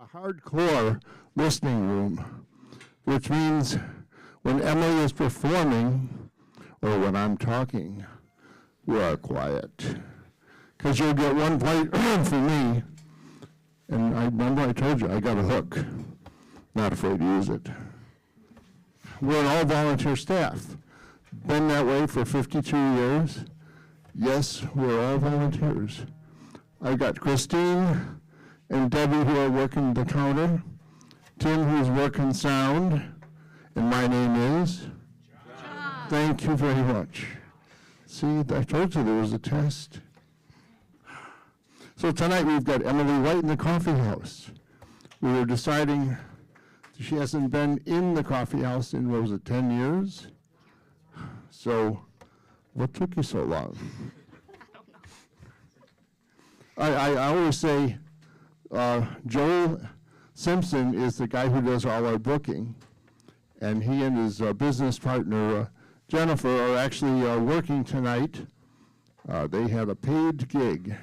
a hardcore listening room, which means when Emily is performing or when I'm talking, we are quiet. Because you'll get one plate from me, and I remember I told you I got a hook. Not afraid to use it. We're an all-volunteer staff. Been that way for 52 years. Yes, we're all volunteers. I've got Christine and Debbie who are working the counter, Tim who's working sound, and my name is? John. Thank you very much. See, I told you there was a test. So tonight we've got Emily White in the coffee house. We were deciding she hasn't been in the coffee house in, what was it, 10 years? So what took you so long? I always say Joel Simpson is the guy who does all our booking, and he and his business partner Jennifer are actually working tonight. They had a paid gig,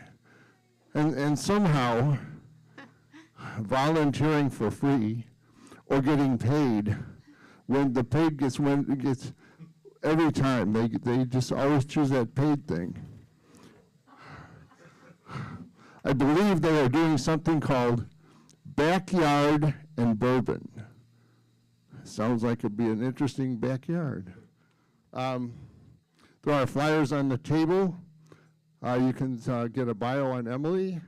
and somehow volunteering for free or getting paid, when the paid gets every time they just always choose that paid thing. I believe they are doing something called Backyard and Bourbon. Sounds like it'd be an interesting backyard. There are flyers on the table. You can get a bio on Emily.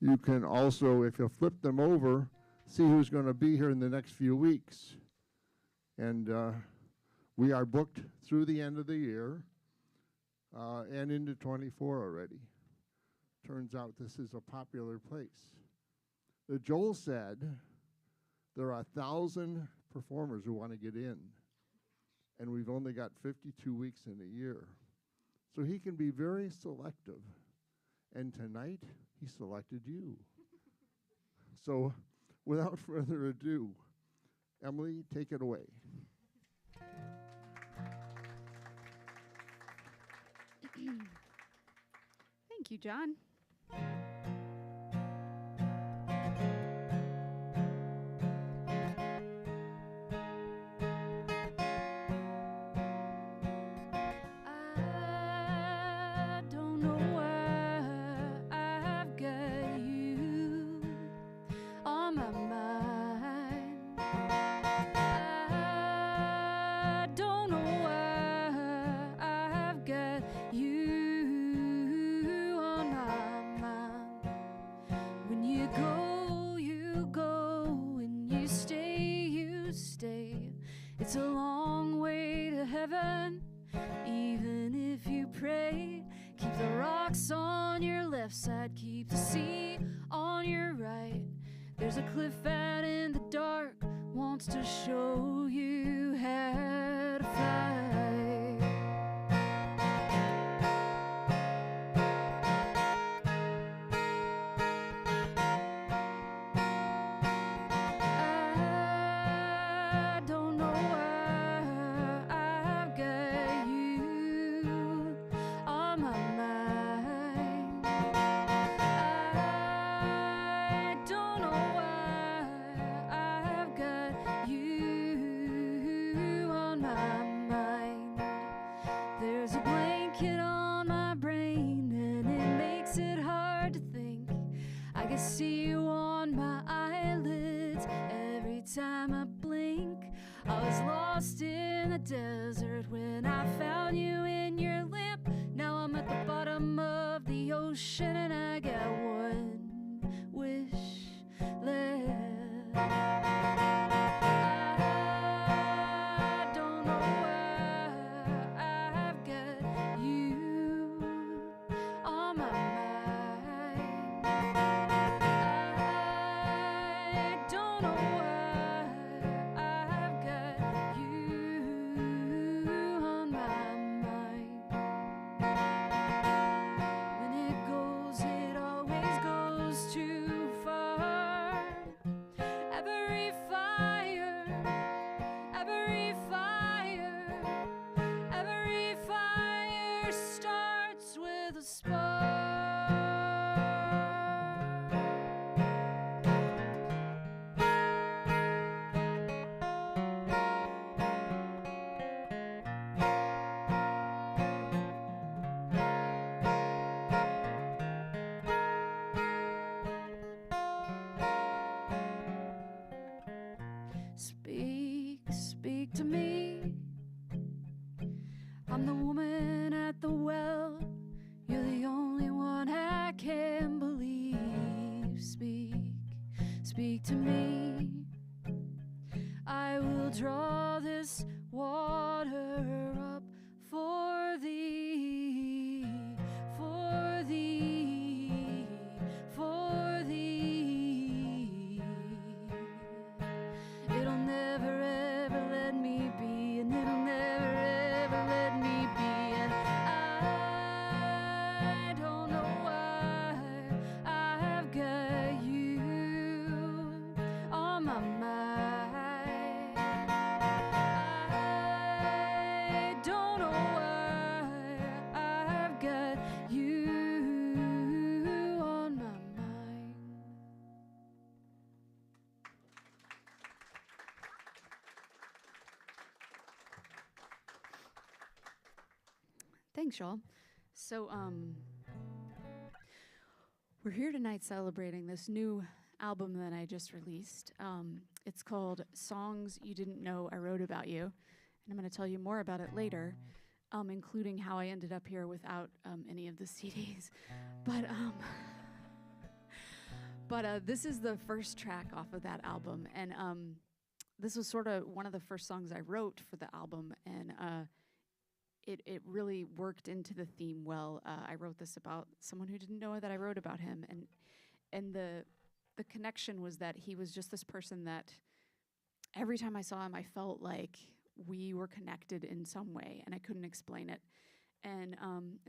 You can also, if you flip them over, see who's going to be here in the next few weeks. And we are booked through the end of the year and into 24 already. Turns out this is a popular place. Joel said there are 1,000 performers who want to get in, and we've only got 52 weeks in a year. So he can be very selective. And tonight, he selected you. So without further ado, Emily, take it away. Thank you, John. It's a long way to heaven, even if you pray. Keep the rocks on your left side, keep the sea on your right. There's a cliff out in the dark, wants to show you how to fly. See you on my eyelids every time I blink. I was lost in the desert when I found you in your lamp. Now I'm at the bottom of the ocean and I got one wish left. I don't know why I've got you on my mind. Too far. Every fire I'm the woman at the well. You're the only one I can believe. Speak to me. I will draw this water up for thee, for thee, for thee. It'll never ever let me be, and it'll never ever let me be. And I don't know why I've got you on my mind. I don't know why I've got you on my mind. Thanks, y'all. So, we're here tonight celebrating this new album that I just released. It's called Songs You Didn't Know I Wrote About You, and I'm going to tell you more about it later, including how I ended up here without any of the CDs. But this is the first track off of that album, and this was sort of one of the first songs I wrote for the album, and it really worked into the theme well. I wrote this about someone who didn't know that I wrote about him, and the connection was that he was just this person that every time I saw him, I felt like we were connected in some way, and I couldn't explain it. And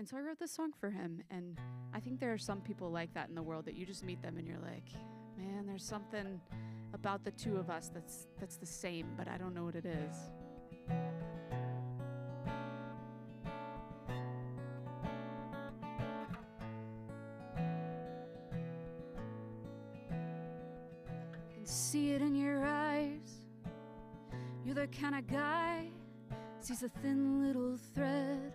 so I wrote this song for him, and I think there are some people like that in the world that you just meet them and you're like, man, there's something about the two of us that's the same, but I don't know what it is. See it in your eyes. You're the kind of guy sees a thin little thread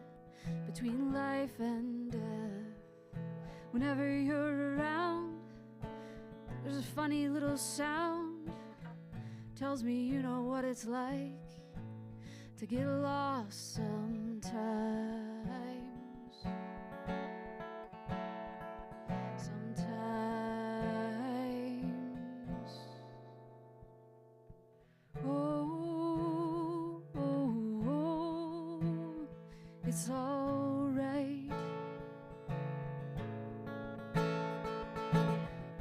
between life and death. Whenever you're around, there's a funny little sound. Tells me you know what it's like to get lost sometimes. It's all right.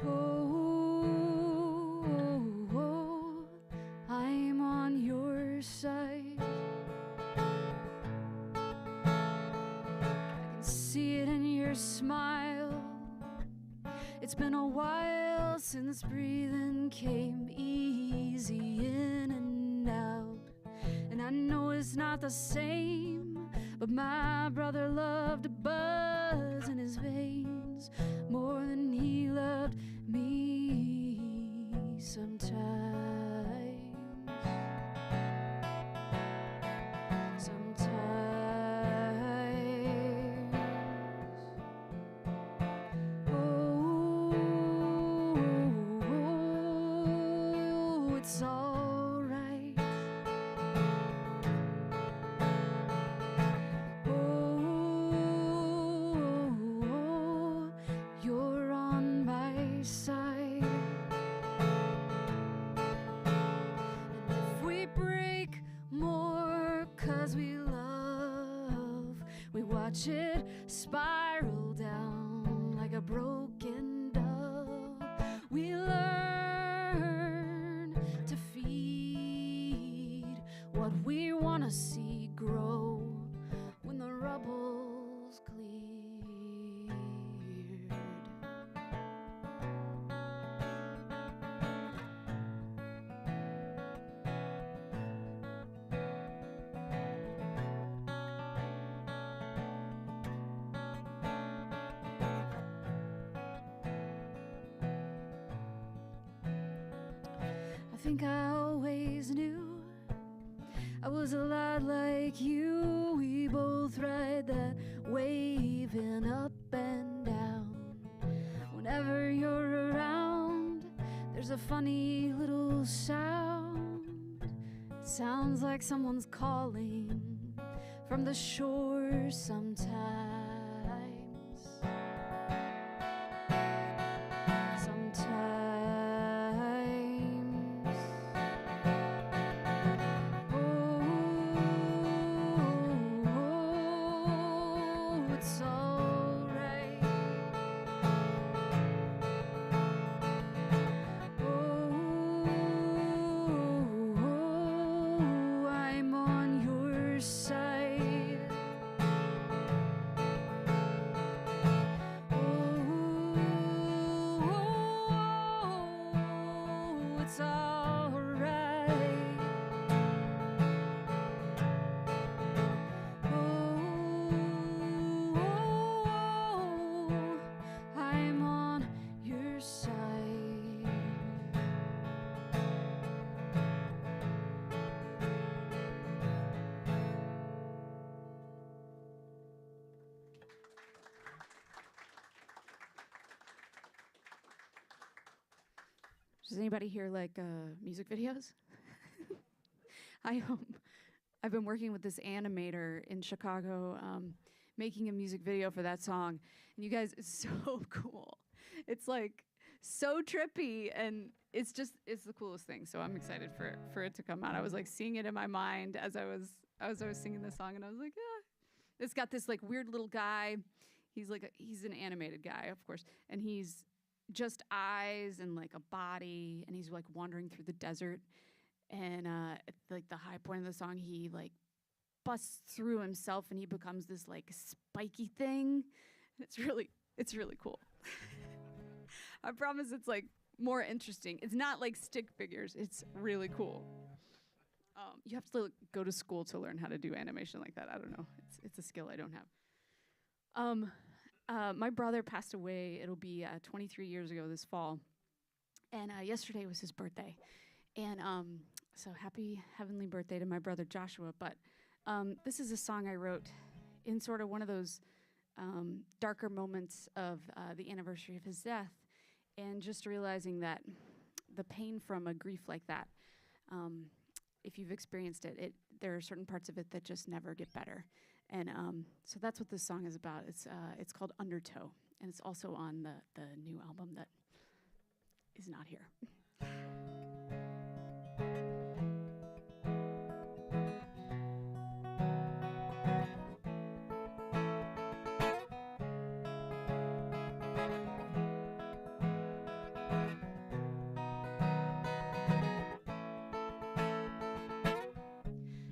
Oh, I'm on your side. I can see it in your smile. It's been a while since breathing came easy in and out, and I know it's not the same. But my brother loved a buzz in his veins more than he loved me sometimes. Oh, it's all right. Watch it spiral down like a broken dove. We learn to feed what we want to see grow when the rubble's cleared. I think I always knew I was a lot like you. We both ride that wave in up and down. Whenever you're around, there's a funny little sound. It sounds like someone's calling from the shore yours sometimes. It's alright. I'm on your side. It's alright. I'm on your side. Does anybody here like music videos? I've been working with this animator in Chicago, making a music video for that song. And you guys, it's so cool. It's like so trippy, and it's the coolest thing. So I'm excited for it to come out. I was like seeing it in my mind as I was singing this song, and I was like, ah. It's got this like weird little guy. He's an animated guy, of course, and he's just eyes and like a body, and he's like wandering through the desert. And at like the high point of the song, he like busts through himself, and he becomes this like spiky thing. It's really cool. I promise it's like more interesting. It's not like stick figures. It's really cool. You have to go to school to learn how to do animation like that. I don't know. It's a skill I don't have. My brother passed away. It'll be 23 years ago this fall. And yesterday was his birthday. And so happy heavenly birthday to my brother Joshua. But this is a song I wrote in sort of one of those darker moments of the anniversary of his death. And just realizing that the pain from a grief like that, if you've experienced it, there are certain parts of it that just never get better. And so that's what this song is about. It's called Undertow, and it's also on the new album that is not here.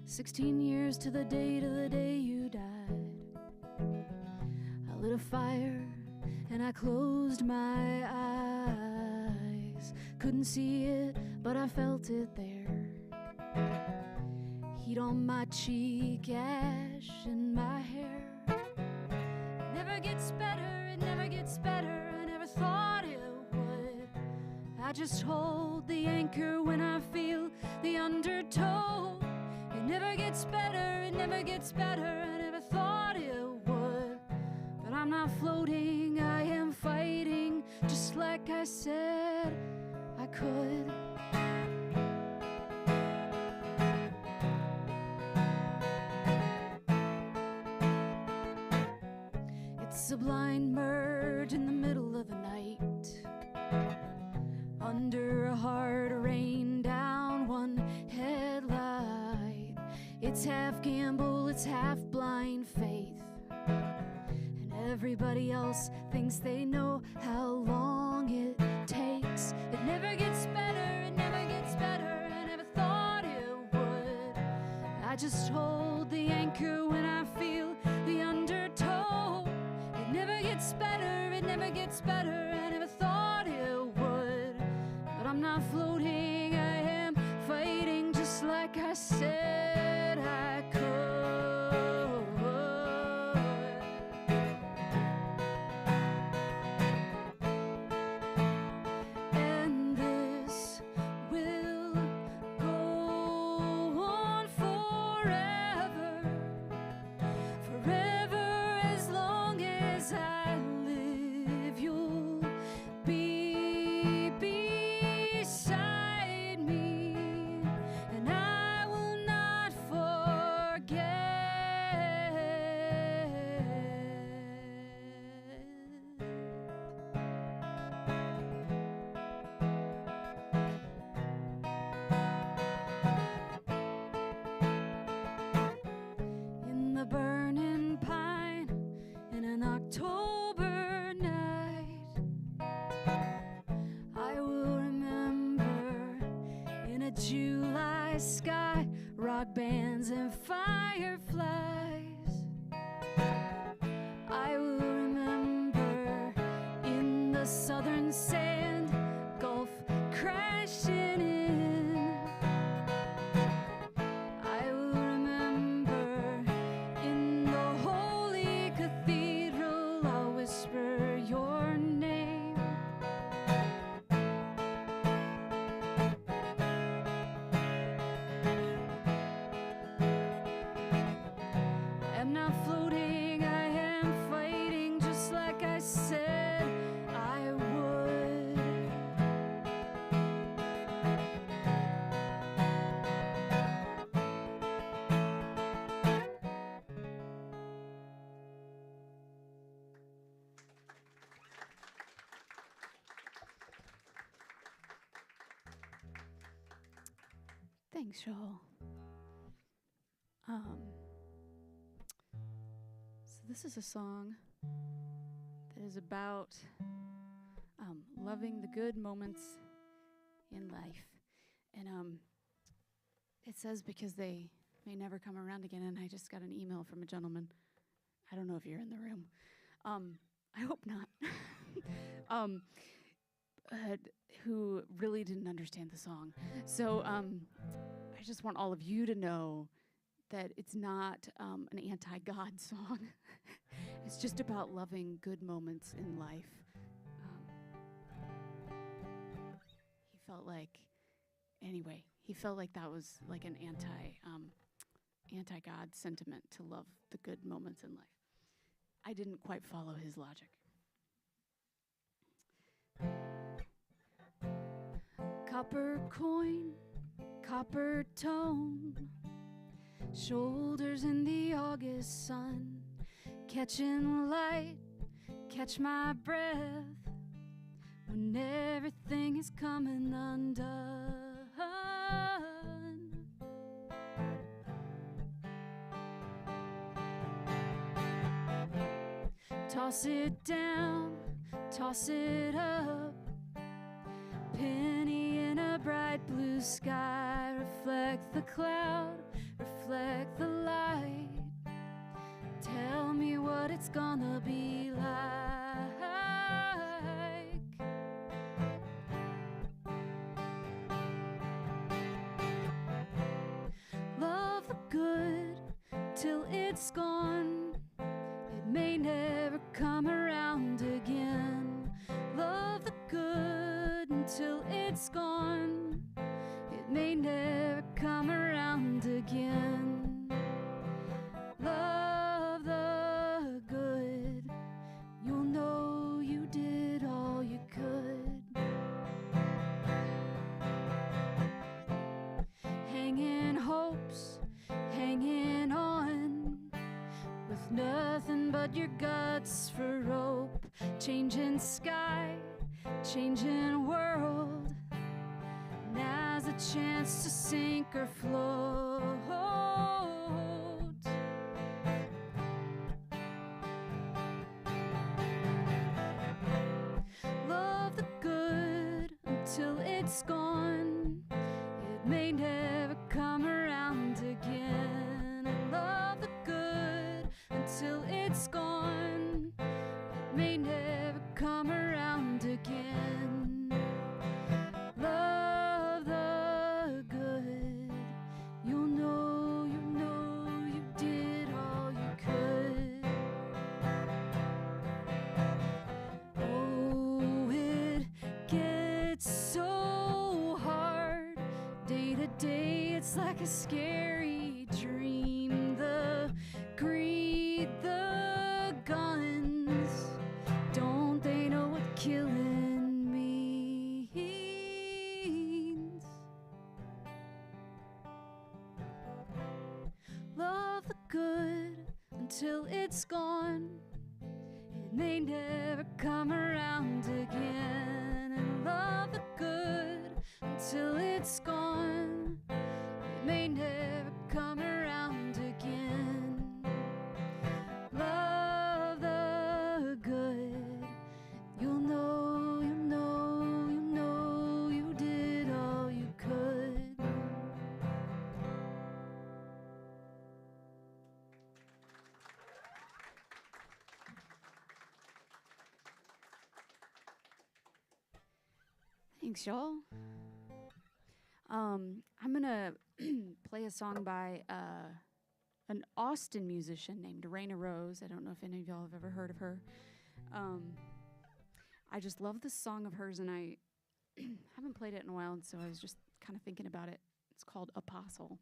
16 years to the date of the day you died. I lit a fire and I closed my eyes. Couldn't see it, but I felt it there. Heat on my cheek, ash in my hair. Never gets better, it never gets better. I never thought it would. I just hold the anchor when I feel the undertow. It never gets better, it never gets better. I never thought it would. But I'm not floating, I am fighting, just like I said I could. It's a blind merge in the middle of the night. Under a hard rain down one headlight. It's half gamble, it's half blind faith. And everybody else thinks they know how long it takes. It never gets better, it never gets better. I never thought it would. I just hold the anchor when I feel the undertow. It never gets better, it never gets better. I never thought it would. But I'm not floating, I am fighting, just like I said I could. And this will go on forever. sky, rock bands and fireflies. I will remember in the southern sand, Gulf crashing in. I will remember in the holy cathedral, I'll whisper your name. I am not floating, I am fighting, just like I said I would. Thanks, y'all. So this is a song that is about loving the good moments in life. And it says because they may never come around again, and I just got an email from a gentleman. I don't know if you're in the room. I hope not. Who really didn't understand the song. So I just want all of you to know that it's not an anti-God song. It's just about loving good moments in life. He felt like that was like an anti-God sentiment, to love the good moments in life. I didn't quite follow his logic. Copper coin, copper tone, shoulders in the August sun, catching light, catch my breath, when everything is coming undone. Toss it down, toss it up, penny in a bright blue sky, reflect the cloud, reflect the light, tell me what it's gonna be like. Love the good till it's gone, it may never come around again. Love the good until it's gone, it may never come around again. Love the good, you'll know you did all you could. Hanging hopes, hanging on, with nothing but your guts for rope. Changing sky, changing world, now's a chance to sink or float. Love the good until it's gone, it may never come around again. And love the good until it's gone, it may never come around again. Love the good, you'll know you did all you could. Oh, it gets so hard, day to day it's like a scary dream. The greed, the guns, don't they know what killing means? Love the good until it's gone, it may never come around again. And love the good until it's gone, it may never come around again. Love the good, you'll know you did all you could. Thanks, y'all. I'm gonna play a song by an Austin musician named Raina Rose. I don't know if any of y'all have ever heard of her. I just love this song of hers, and I haven't played it in a while, and so I was just kind of thinking about it. It's called Apostle.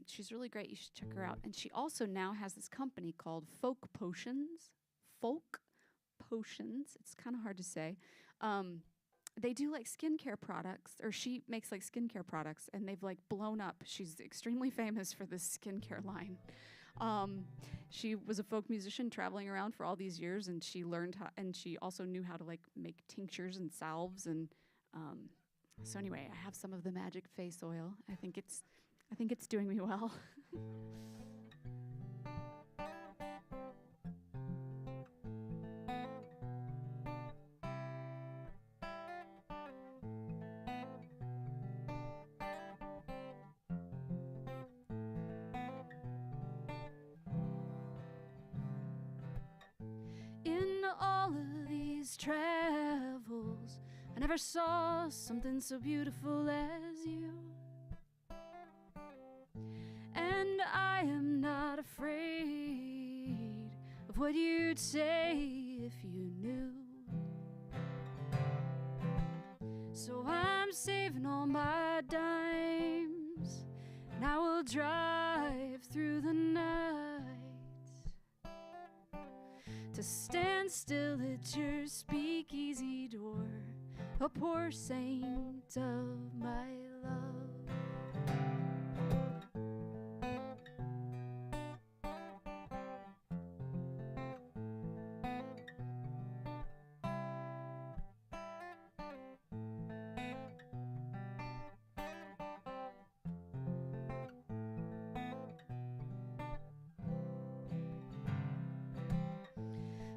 She's really great. You should check her out. And she also now has this company called Folk Potions. Folk Potions. It's kind of hard to say. They do like skincare products, or she makes like skincare products, and they've like blown up. She's extremely famous for this skincare line. She was a folk musician traveling around for all these years, and she learned how, and she also knew how to like make tinctures and salves. And so anyway, I have some of the magic face oil. I think it's doing me well. In all of these travels, I never saw something so beautiful as you. And I am not afraid of what you'd say if you knew. So I'm saving all my dimes, and I will drive through the night to stand still at your speakeasy door, a poor saint of my love.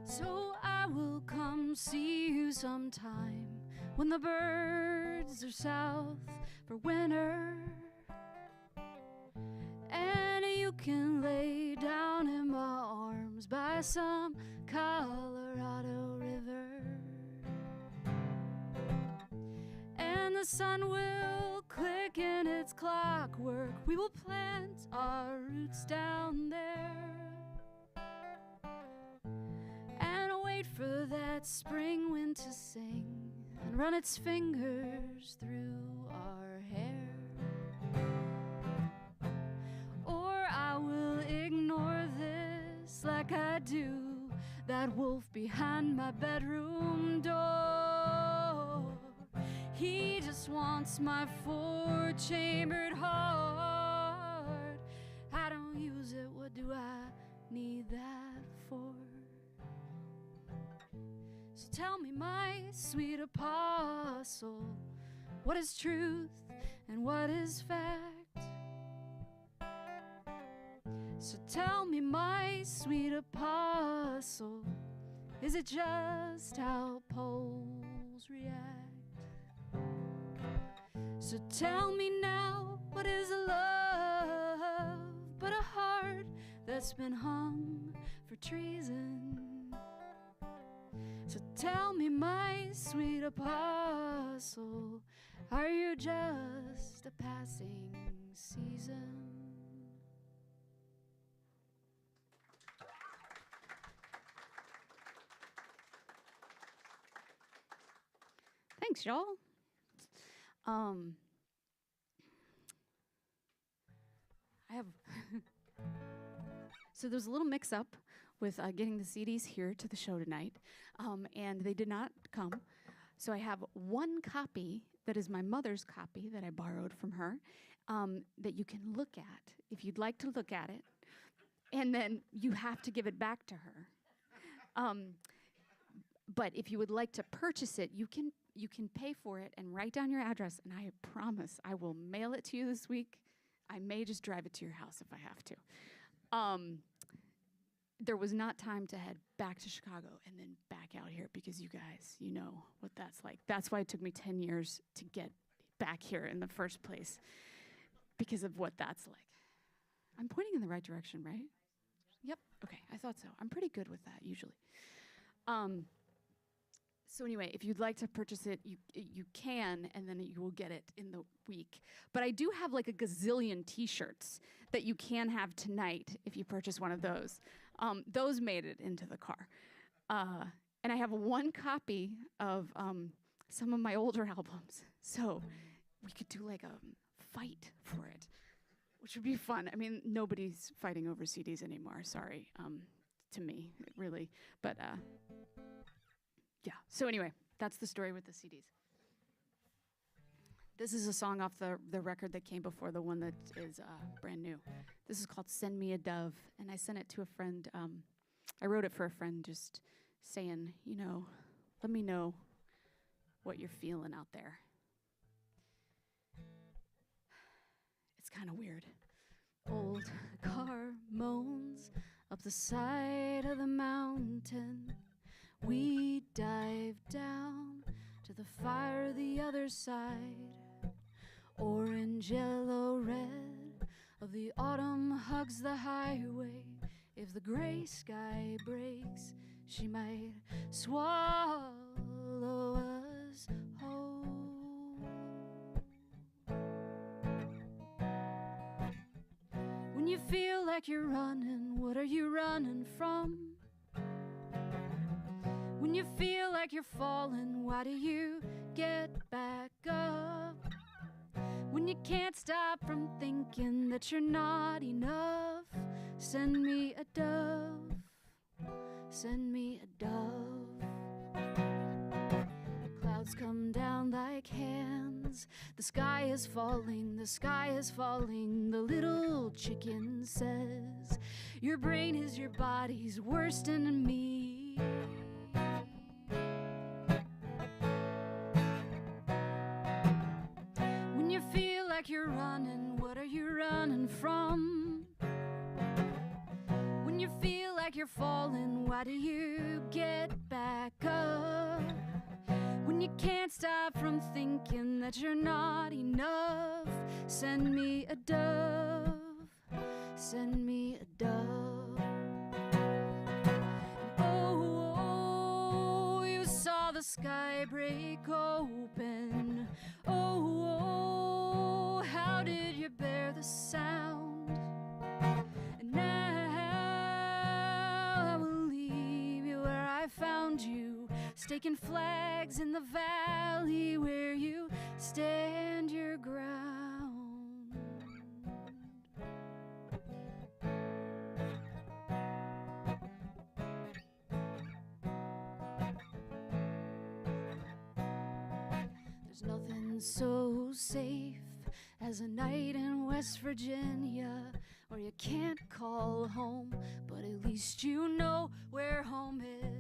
So I will come see you sometime when the birds are south for winter, and you can lay down in my arms by some Colorado river, and the sun will click in its clockwork. We will plant our roots down there and wait for that spring wind to sing and run its fingers through our hair. Or I will ignore this like I do that wolf behind my bedroom door. He just wants my four-chambered heart. I don't use it, what do I need that for? So tell me, my sweet apostle, what is truth and what is fact? So tell me, my sweet apostle, is it just how poles react? So tell me now, what is a love but a heart that's been hung for treason? So tell me, my sweet apostle, are you just a passing season? Thanks, y'all. I have so there's a little mix-up with getting the CDs here to the show tonight, and they did not come. So I have one copy that is my mother's copy that I borrowed from her, that you can look at if you'd like to look at it, and then you have to give it back to her. But if you would like to purchase it, you can pay for it and write down your address, and I promise I will mail it to you this week. I may just drive it to your house if I have to. There was not time to head back to Chicago and then back out here because you guys, you know what that's like. That's why it took me 10 years to get back here in the first place, because of what that's like. I'm pointing in the right direction, right? Yep, okay, I thought so. I'm pretty good with that usually. So anyway, if you'd like to purchase it, you can, and then you will get it in the week. But I do have like a gazillion T-shirts that you can have tonight if you purchase one of those. Those made it into the car. And I have one copy of some of my older albums. So we could do like a fight for it, which would be fun. I mean, nobody's fighting over CDs anymore, sorry, to me, really. But yeah, so anyway, that's the story with the CDs. This is a song off the record that came before the one that is brand new. This is called Send Me a Dove, and I sent it to a friend. I wrote it for a friend just saying, you know, let me know what you're feeling out there. It's kind of weird. Old car moans up the side of the mountain. We dive down to the fire the other side. Orange, yellow, red of the autumn hugs the highway. If the gray sky breaks, she might swallow us whole. When you feel like you're running, what are you running from? When you feel like you're falling, why do you get back up? When you can't stop from thinking that you're not enough, send me a dove, send me a dove. Clouds come down like hands, the sky is falling, the sky is falling. The little chicken says, your brain is your body's worst enemy. When you feel like you're running, what are you running from? When you feel like you're falling, why do you get back up? When you can't stop from thinking that you're not enough, send me a dove, send me a dove. Oh, you saw the sky break open. Oh, how did you bear the sound? And now I will leave you where I found you, staking flags in the valley where you stand your ground. There's nothing so safe as a night in West Virginia where you can't call home, but at least you know where home is.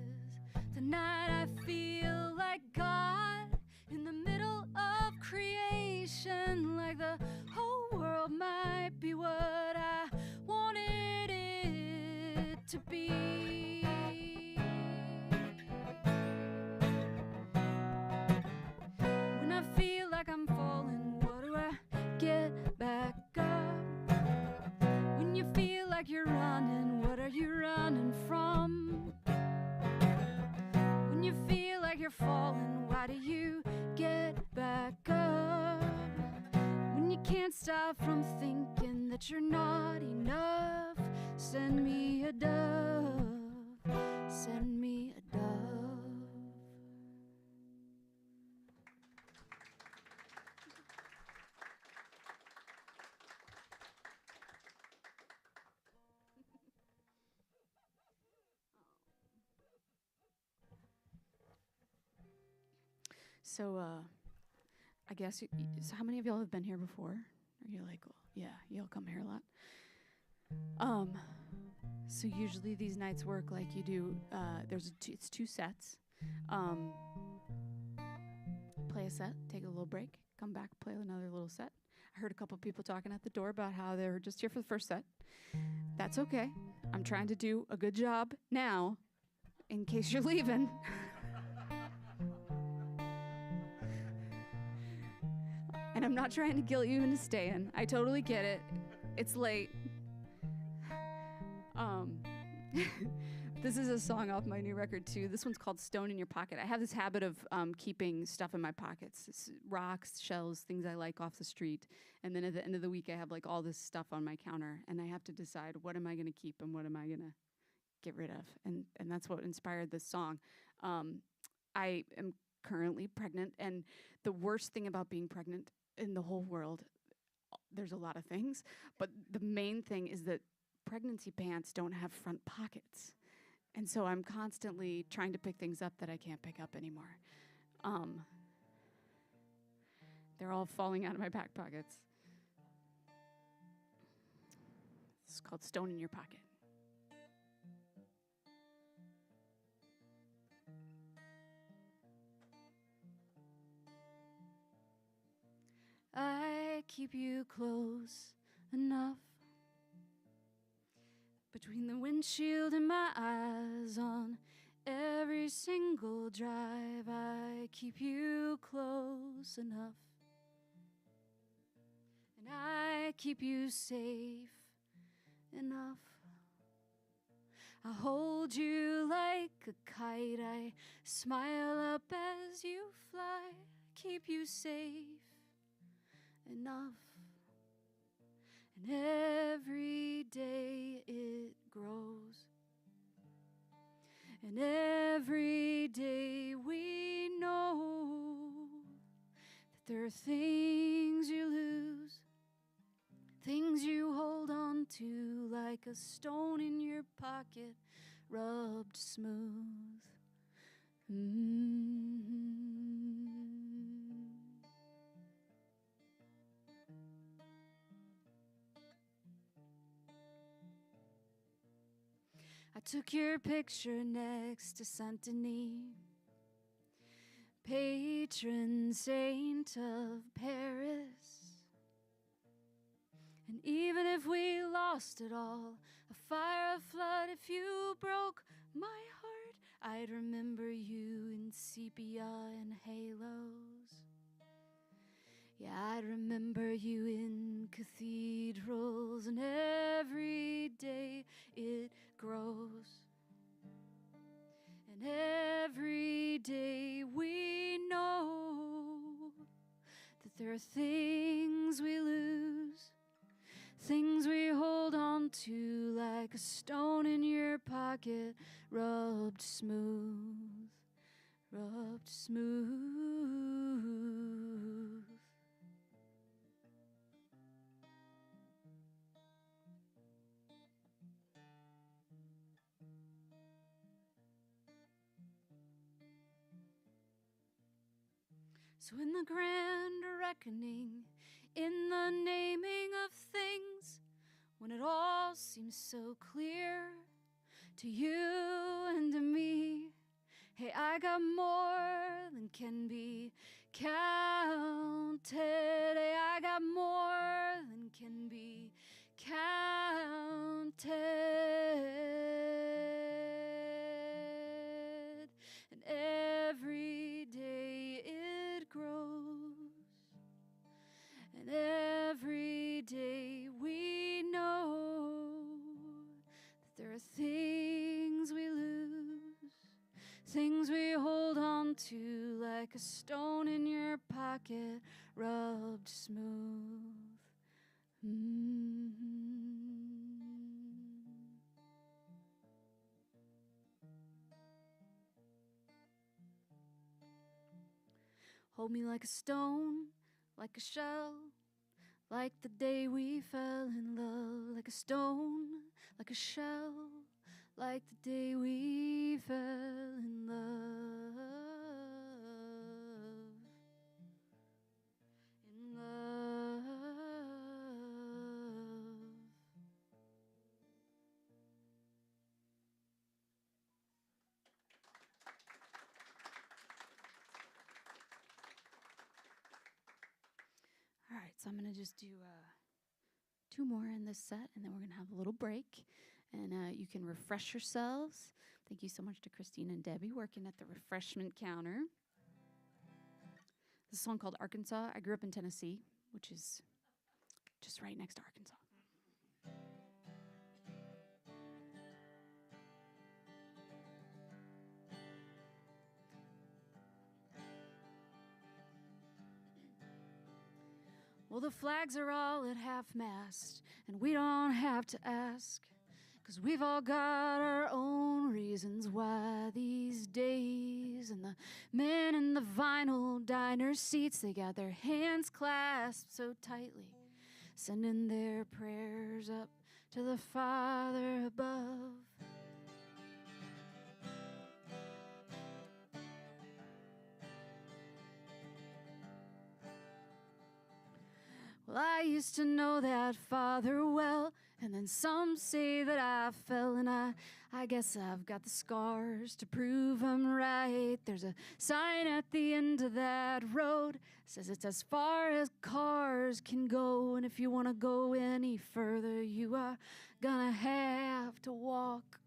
Tonight I feel like God in the middle of creation, like the whole world might be what I wanted it to be. When I feel like I'm falling, what do I get back up? When you feel like you're running, what are you running from? When you feel like you're falling, why do you get back up? When you can't stop from thinking that you're not enough, send me a dove, send me a dove. So, I guess, so how many of y'all have been here before? Or you're like, well, yeah, y'all come here a lot. So usually these nights work like you do, it's 2 sets. Play a set, take a little break, come back, play another little set. I heard a couple people talking at the door about how they were just here for the first set. That's okay. I'm trying to do a good job now, in case you're leaving. And I'm not trying to guilt you into staying. I totally get it. It's late. This is a song off my new record, too. This one's called Stone in Your Pocket. I have this habit of keeping stuff in my pockets, rocks, shells, things I like off the street. And then at the end of the week, I have like all this stuff on my counter, and I have to decide what am I going to keep and what am I going to get rid of. And that's what inspired this song. I am currently pregnant, and the worst thing about being pregnant in the whole world, there's a lot of things, but the main thing is that pregnancy pants don't have front pockets. And so I'm constantly trying to pick things up that I can't pick up anymore. They're all falling out of my back pockets. It's called Stone in Your Pocket. I keep you close enough between the windshield and my eyes on every single drive. I keep you close enough, and I keep you safe enough. I hold you like a kite. I smile up as you fly. I keep you safe enough. And every day it grows, and every day we know that there are things you lose, things you hold on to like a stone in your pocket, rubbed smooth. I took your picture next to Saint Denis, patron saint of Paris. And even if we lost it all, a fire, a flood, if you broke my heart, I'd remember you in sepia and halos. Yeah, I'd remember you in cathedrals, and every day it grows. And every day we know that there are things we lose, things we hold on to like a stone in your pocket, rubbed smooth, rubbed smooth. So in the grand reckoning, in the naming of things, when it all seems so clear to you and to me, hey, I got more than can be counted. Hey, I got more than can be counted. And every day it grows, and every day we know that there are things we lose, things we hold on to like a stone in your pocket, rubbed smooth. Hold me like a stone, like a shell, like the day we fell in love. Like a stone, like a shell, like the day we fell in love. In love. All right, so I'm going to just do two more in this set, and then we're going to have a little break, and you can refresh yourselves. Thank you so much to Christine and Debbie working at the refreshment counter. This is a song called Arkansas. I grew up in Tennessee, which is just right next to Arkansas. Well, the flags are all at half-mast, and we don't have to ask, 'cause we've all got our own reasons why these days. And the men in the vinyl diner seats, they got their hands clasped so tightly, sending their prayers up to the Father above. Well, I used to know that Father well, and then some say that I fell, and I guess I've got the scars to prove I'm right. There's a sign at the end of that road, says it's as far as cars can go, and if you want to go any further, you are gonna have to walk.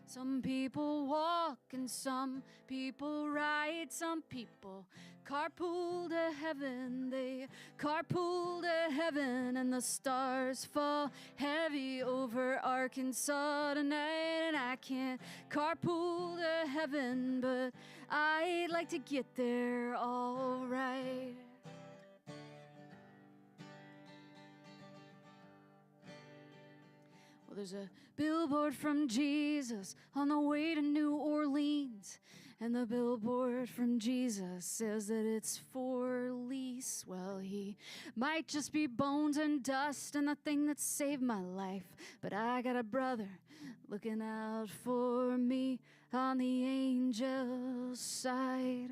Some people walk and some people ride, some people carpool to heaven, they carpool to heaven, and the stars fall heavy over Arkansas tonight. And I can't carpool to heaven, but I'd like to get there all right. Well, there's a billboard from Jesus on the way to New Orleans, and the billboard from Jesus says that it's for lease. Well, he might just be bones and dust and the thing that saved my life, but I got a brother looking out for me on the angel's side.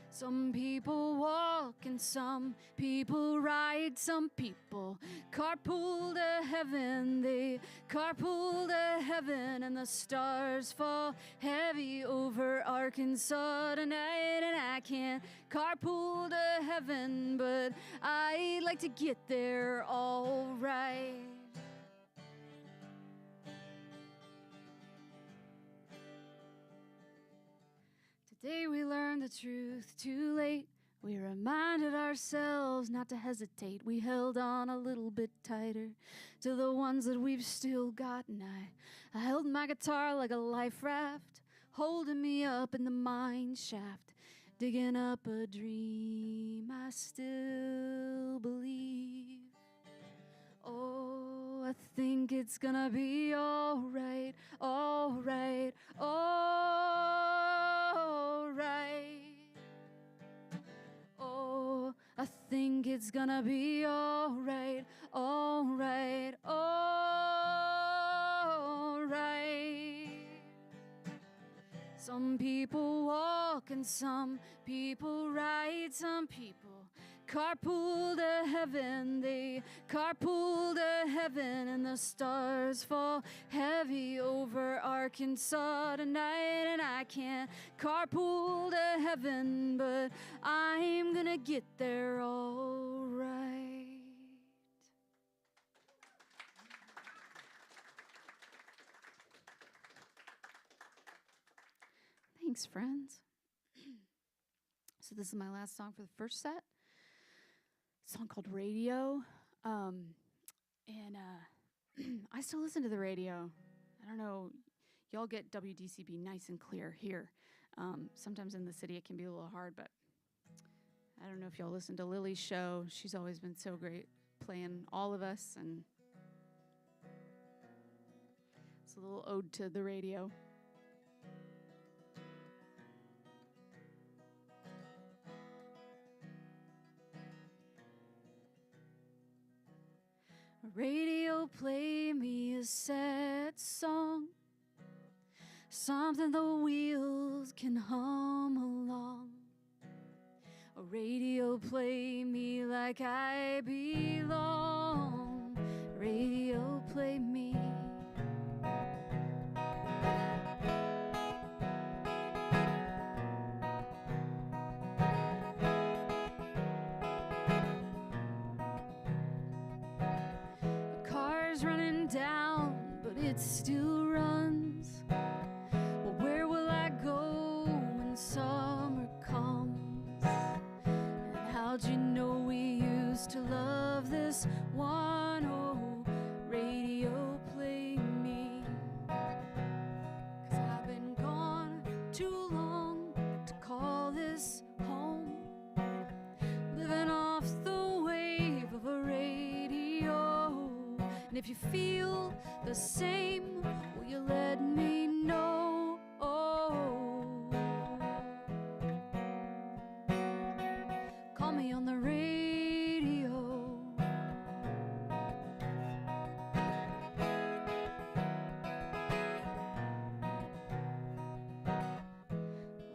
Some people walk and some people ride, some people carpool to heaven, they carpool to heaven, and the stars fall heavy over Arkansas tonight. And I can't carpool to heaven, but I'd like to get there all right. Today we learned the truth too late. We reminded ourselves not to hesitate. We held on a little bit tighter to the ones that we've still got. And I held my guitar like a life raft, holding me up in the mine shaft, digging up a dream I still believe. Oh, I think it's gonna be all right, all right, all right. Oh, I think it's gonna be all right, all right, all right. Some people walk and some people ride, some people carpool to heaven, they carpool to heaven, and the stars fall heavy over Arkansas tonight. And I can't carpool to heaven, but I'm gonna get there all right. Thanks, friends. So this is my last song for the first set. Song called Radio, and I still listen to the radio. I don't know, y'all get WDCB nice and clear here. Sometimes in the city it can be a little hard, but I don't know if y'all listen to Lily's show. She's always been so great playing all of us, and it's a little ode to the radio. Radio, play me a sad song, something the wheels can hum along. A radio, play me like I belong. Radio, play me. Down, but it still runs. Well, where will I go when summer comes? And how'd you know we used to love this one? Oh, radio, play me. 'Cause I've been gone And if you feel the same, will you let me know? Call me on the radio.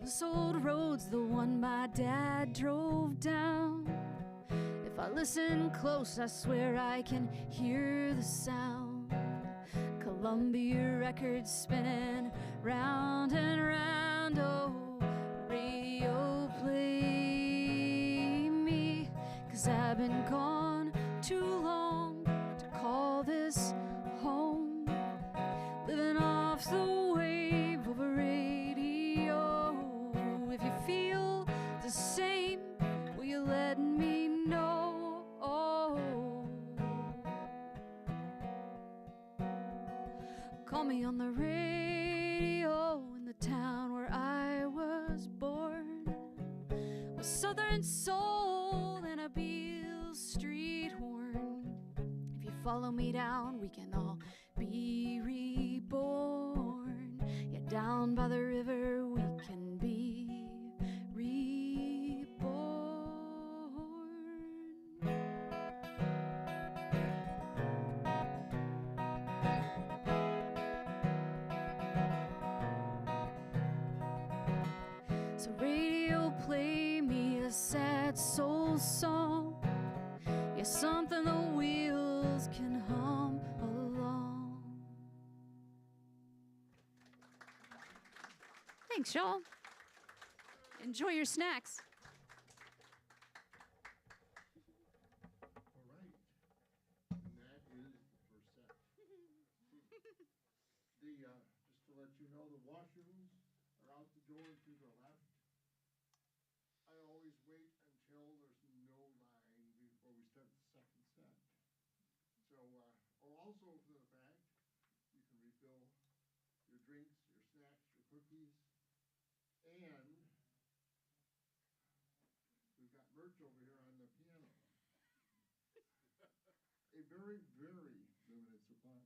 This old road's the one my dad drove down. If I listen close, I swear I can hear the sound. Columbia records spinning round and round. Oh, radio, play me, 'cause I've been gone too long to call this home. Living off the wave of a radio. If you feel the same, will you let me know? Call me on the radio in the town where I was born, with Southern soul and a Beale Street horn. If you follow me down, we can all be reborn. Yeah, down by the river we can be reborn. So radio, play me a sad soul song. Yeah, something the wheels can hum along. Thanks, y'all. Enjoy your snacks. All right. And that is the first set. Just to let you know, the washrooms are out the door to the left. I always wait until there's no line before we start the second set. So, also for the fact, you can refill your drinks, your snacks, your cookies, and we've got merch over here on the piano. A very, very limited supply.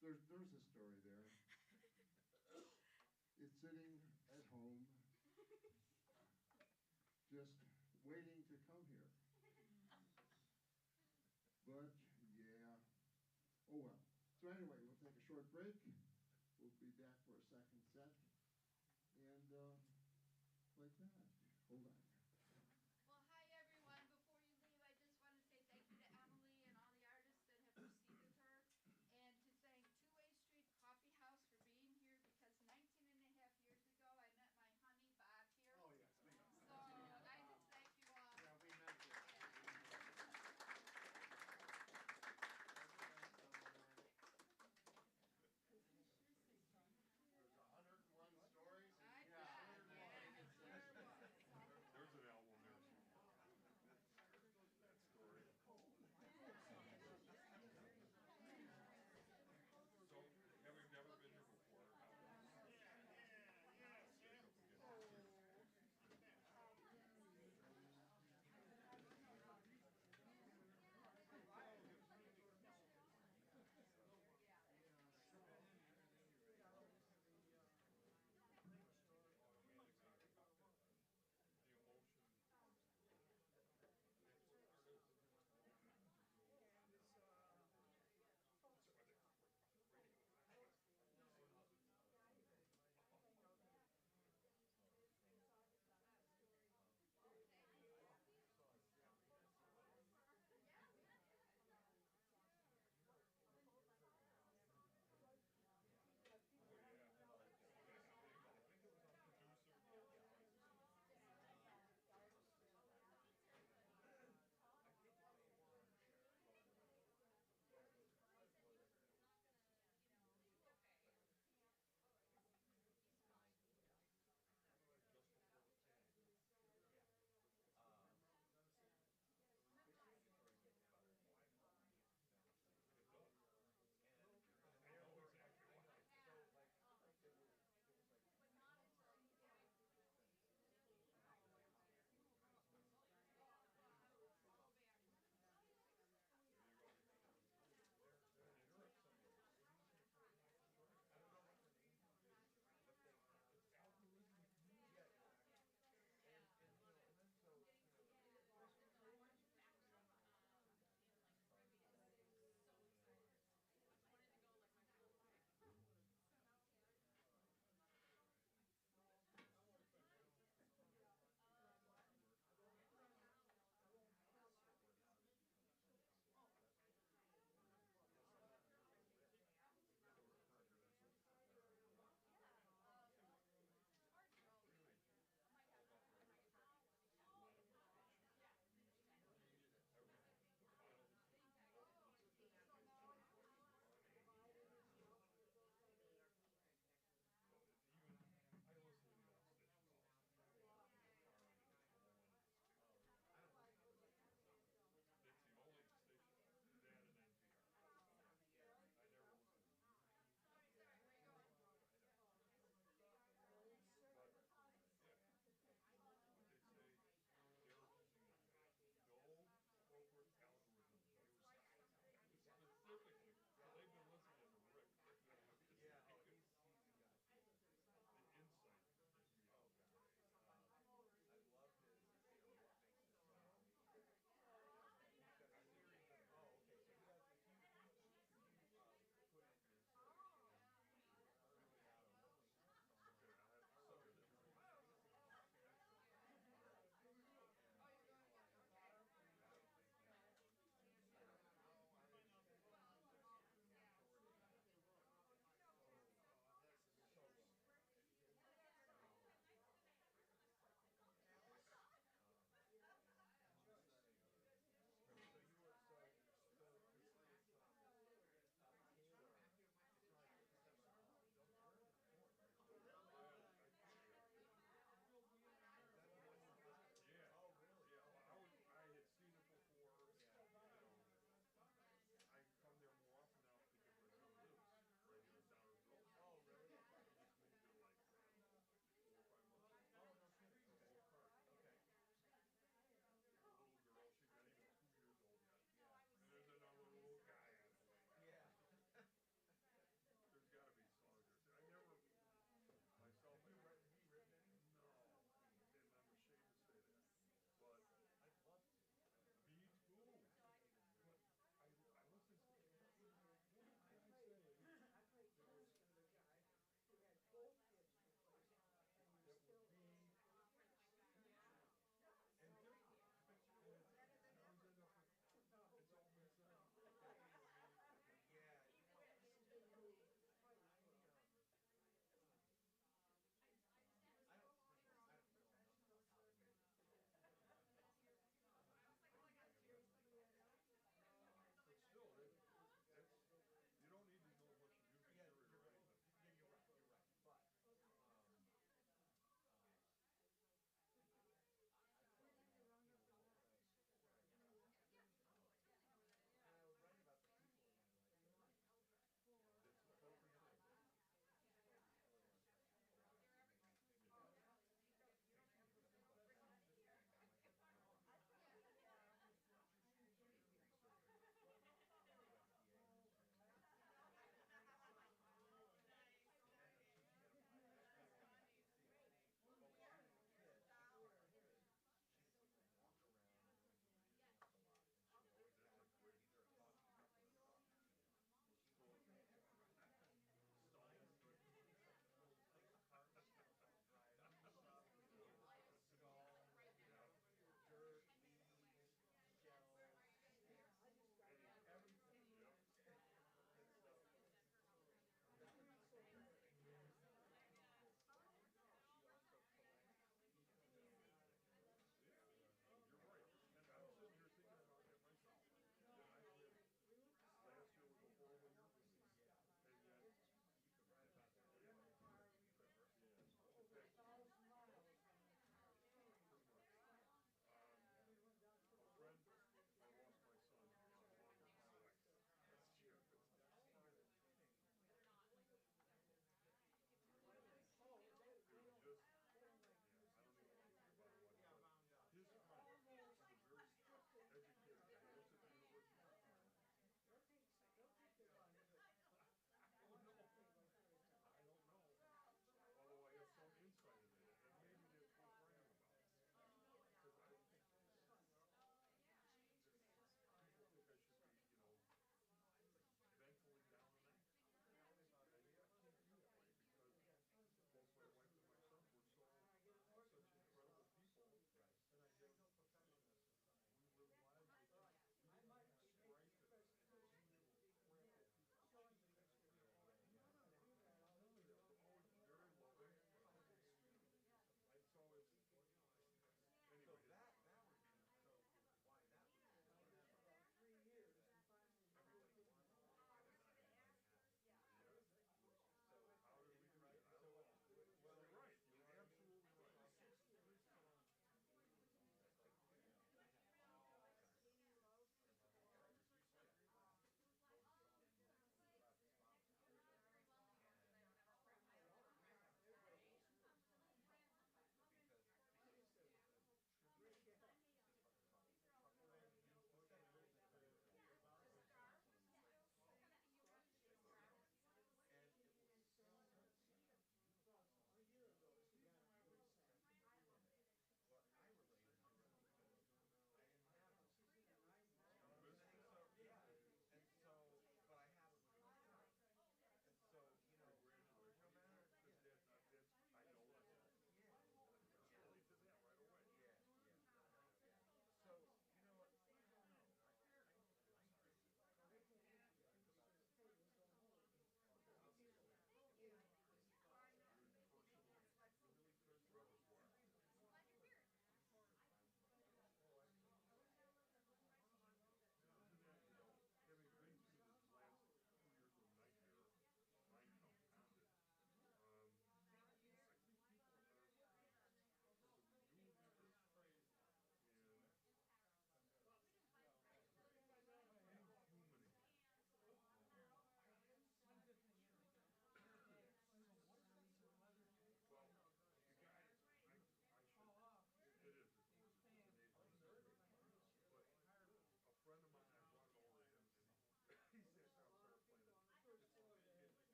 There's a story there. It's sitting at home, just waiting to come here. But, yeah, oh well. So anyway, we'll take a short break. We'll be back for a second set. And like that. Hold on. Well, hi everyone. Before you leave, I just want to say thank you to Emily and all the artists that have preceded her, and to thank Two-Way Street Coffee House for being here, because 19 and a half years ago, I met my honey Bob here. Oh, yes, we know. So I just thank you all. Yeah, we met you. There's 101 stories. I Yeah. bet. Yeah, sure was.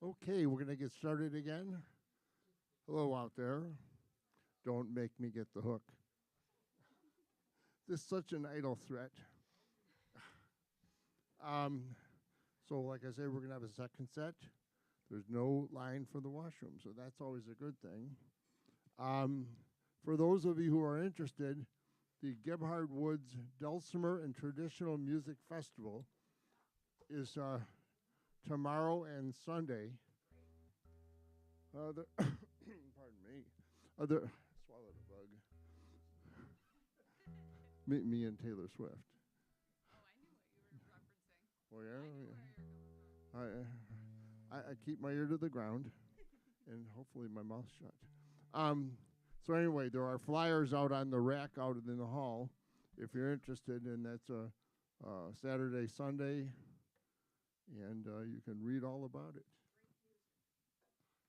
Okay, we're going to get started again. Hello out there. Don't make me get the hook. This is such an idle threat. So like I said, we're going to have a second set. There's no line for the washroom, so that's always a good thing. For those of you who are interested, the Gebhard Woods Dulcimer and Traditional Music Festival is tomorrow and Sunday. Pardon me. Swallowed a bug. Me and Taylor Swift. Oh, I knew what you were referencing. Oh yeah. I knew where you're coming from. I keep my ear to the ground, and hopefully my mouth shut. So anyway, there are flyers out on the rack out in the hall, if you're interested, and that's a Saturday, Sunday, and you can read all about it.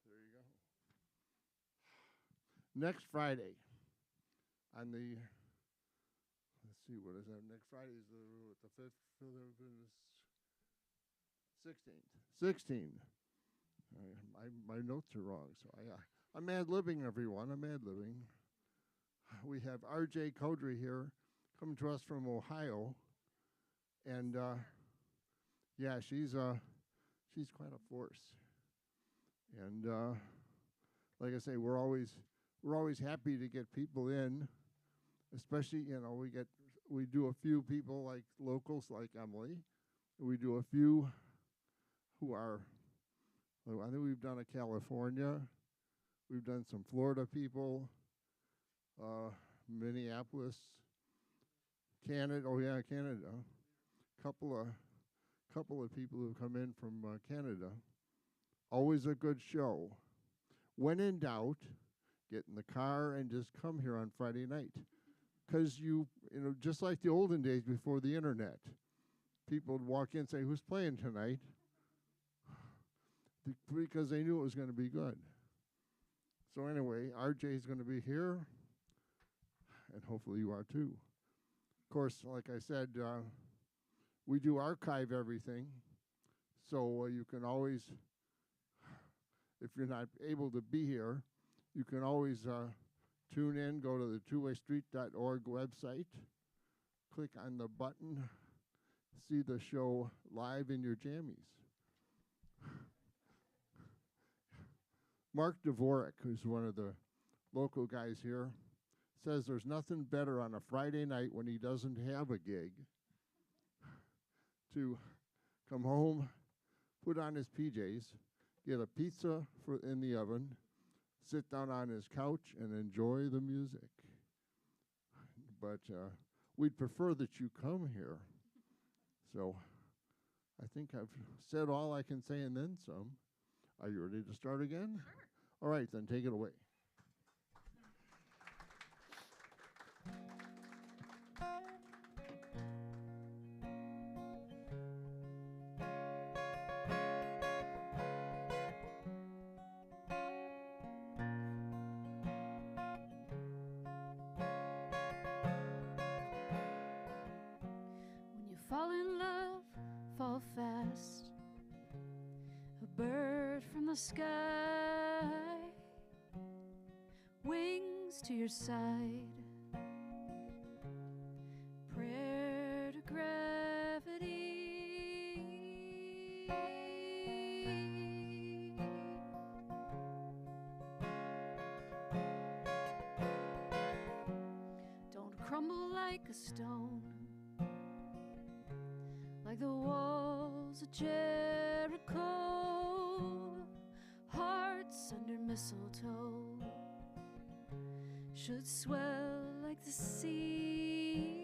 There you go. Next Friday, on the, let's see, what is that? Next Friday is the 5th, 16th. My notes are wrong, so I'm ad-libbing, everyone. I'm ad-libbing. We have R.J. Codry here, coming to us from Ohio, and yeah, she's quite a force. And like I say, we're always happy to get people in, especially we do a few people like locals like Emily. We do a few who are, I think we've done a California, we've done some Florida people, Minneapolis, Canada. Oh yeah, Canada. Couple of people who come in from Canada. Always a good show. When in doubt, get in the car and just come here on Friday night, because just like the olden days before the internet, people would walk in and say, "Who's playing tonight?" Because they knew it was going to be good. So anyway, RJ is going to be here, and hopefully you are too. Of course, like I said, we do archive everything, so you can always, if you're not able to be here, you can always tune in, go to the twowaystreet.org website, click on the button, see the show live in your jammies. Mark Dvorak, who's one of the local guys here, says there's nothing better on a Friday night when he doesn't have a gig to come home, put on his PJs, get a pizza in the oven, sit down on his couch, and enjoy the music. But we'd prefer that you come here. So I think I've said all I can say and then some. Are you ready to start again? Sure. All right, then take it away. When you fall in love, fall fast. A bird from the sky, wings to your side, prayer to gravity. Don't crumble like a stone, like the walls of Jericho. Hearts under mistletoe should swell like the sea.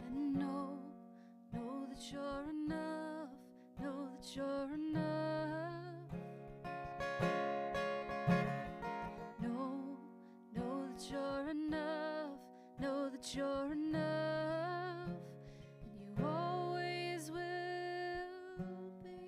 And know that you're enough, know that you're enough. Know that you're enough, know that you're enough, and you always will be.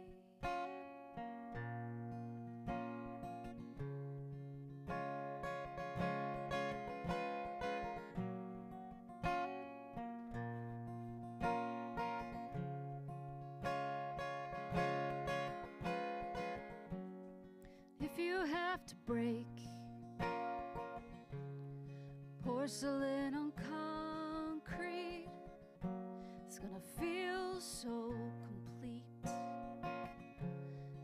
to break. Porcelain on concrete, it's gonna feel so complete.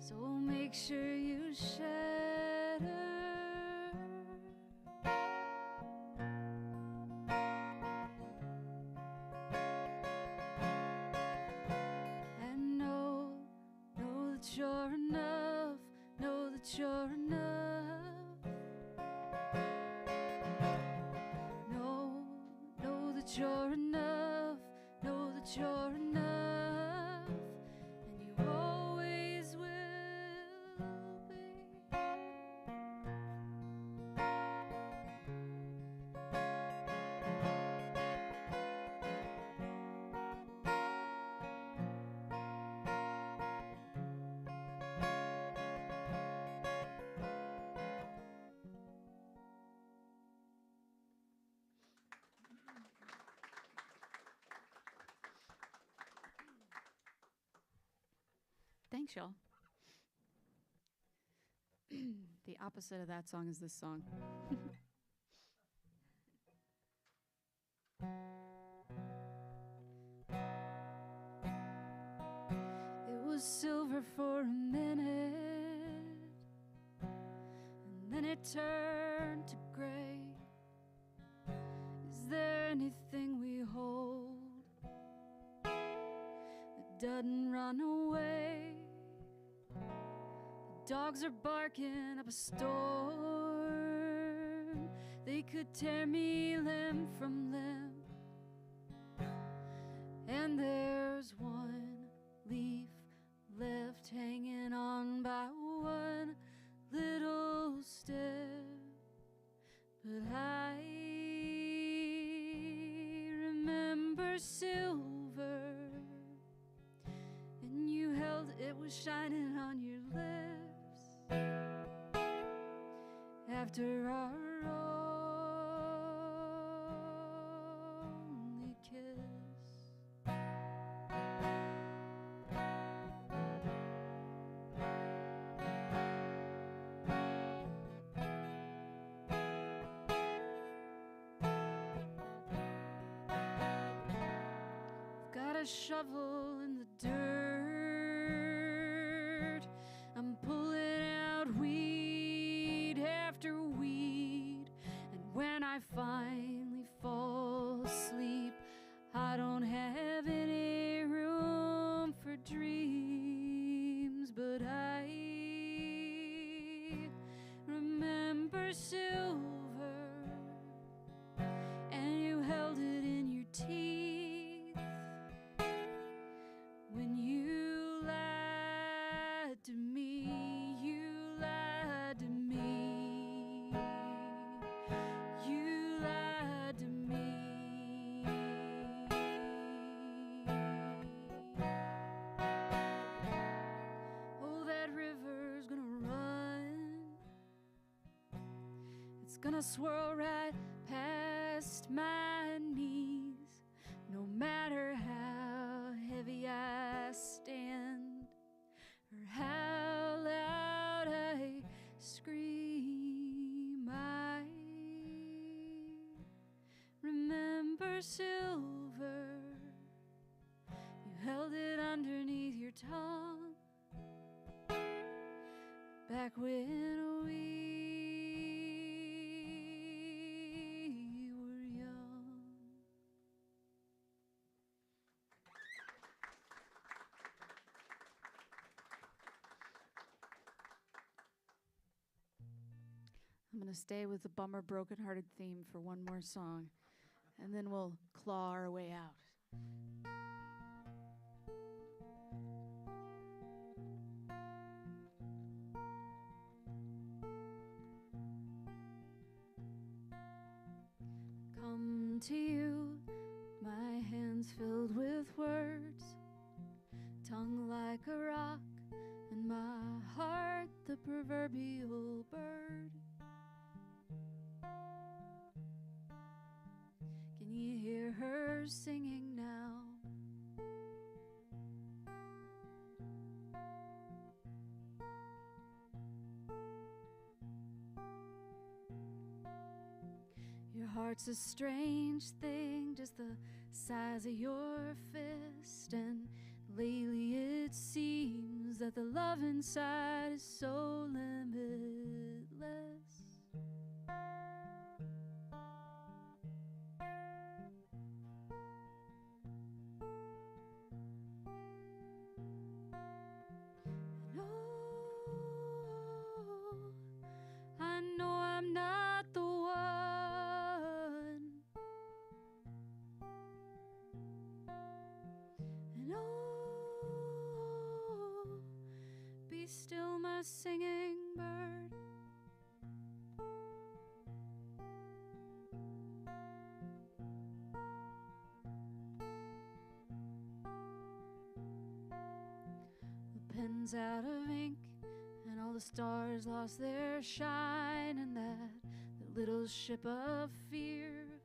So make sure you shatter. And know that you're enough, know that you're enough. Know that you're enough, know that you're enough, and you always will be. Thanks, y'all. The opposite of that song is this song. It was silver for a minute, and then it turned to gray. Is there anything we hold that doesn't run away? The dogs are barking up a storm. They could tear me limb from limb. And there's one leaf left hanging on by one little step. But I remember silver, and you held it was shining on your lips after our only kiss. I've got a shovel in the dirt. I'm pulling out weed after weed. And when I finally fall asleep, I don't have any room for dreams. But I remember silver, and you held it in your teeth when you lied to me. You lied to me. You lied to me. Oh, that river's gonna run. It's gonna swirl right past my knees, no matter how heavy I stand or how loud I scream. I remember silver. You held it underneath your tongue back when we were young. I'm going to stay with the bummer, broken-hearted theme for one more song, and then we'll claw our way out. Come to you, my hands filled with words, tongue like a rock, and my heart the proverbial bird. Can you hear her singing now? heart's a strange thing, just the size of your fist. And lately it seems that the love inside is so limitless. And oh, I know I'm not the one. And oh, be still my singing bird. The pen's out of ink, and all the stars lost their shine, and that little ship of fear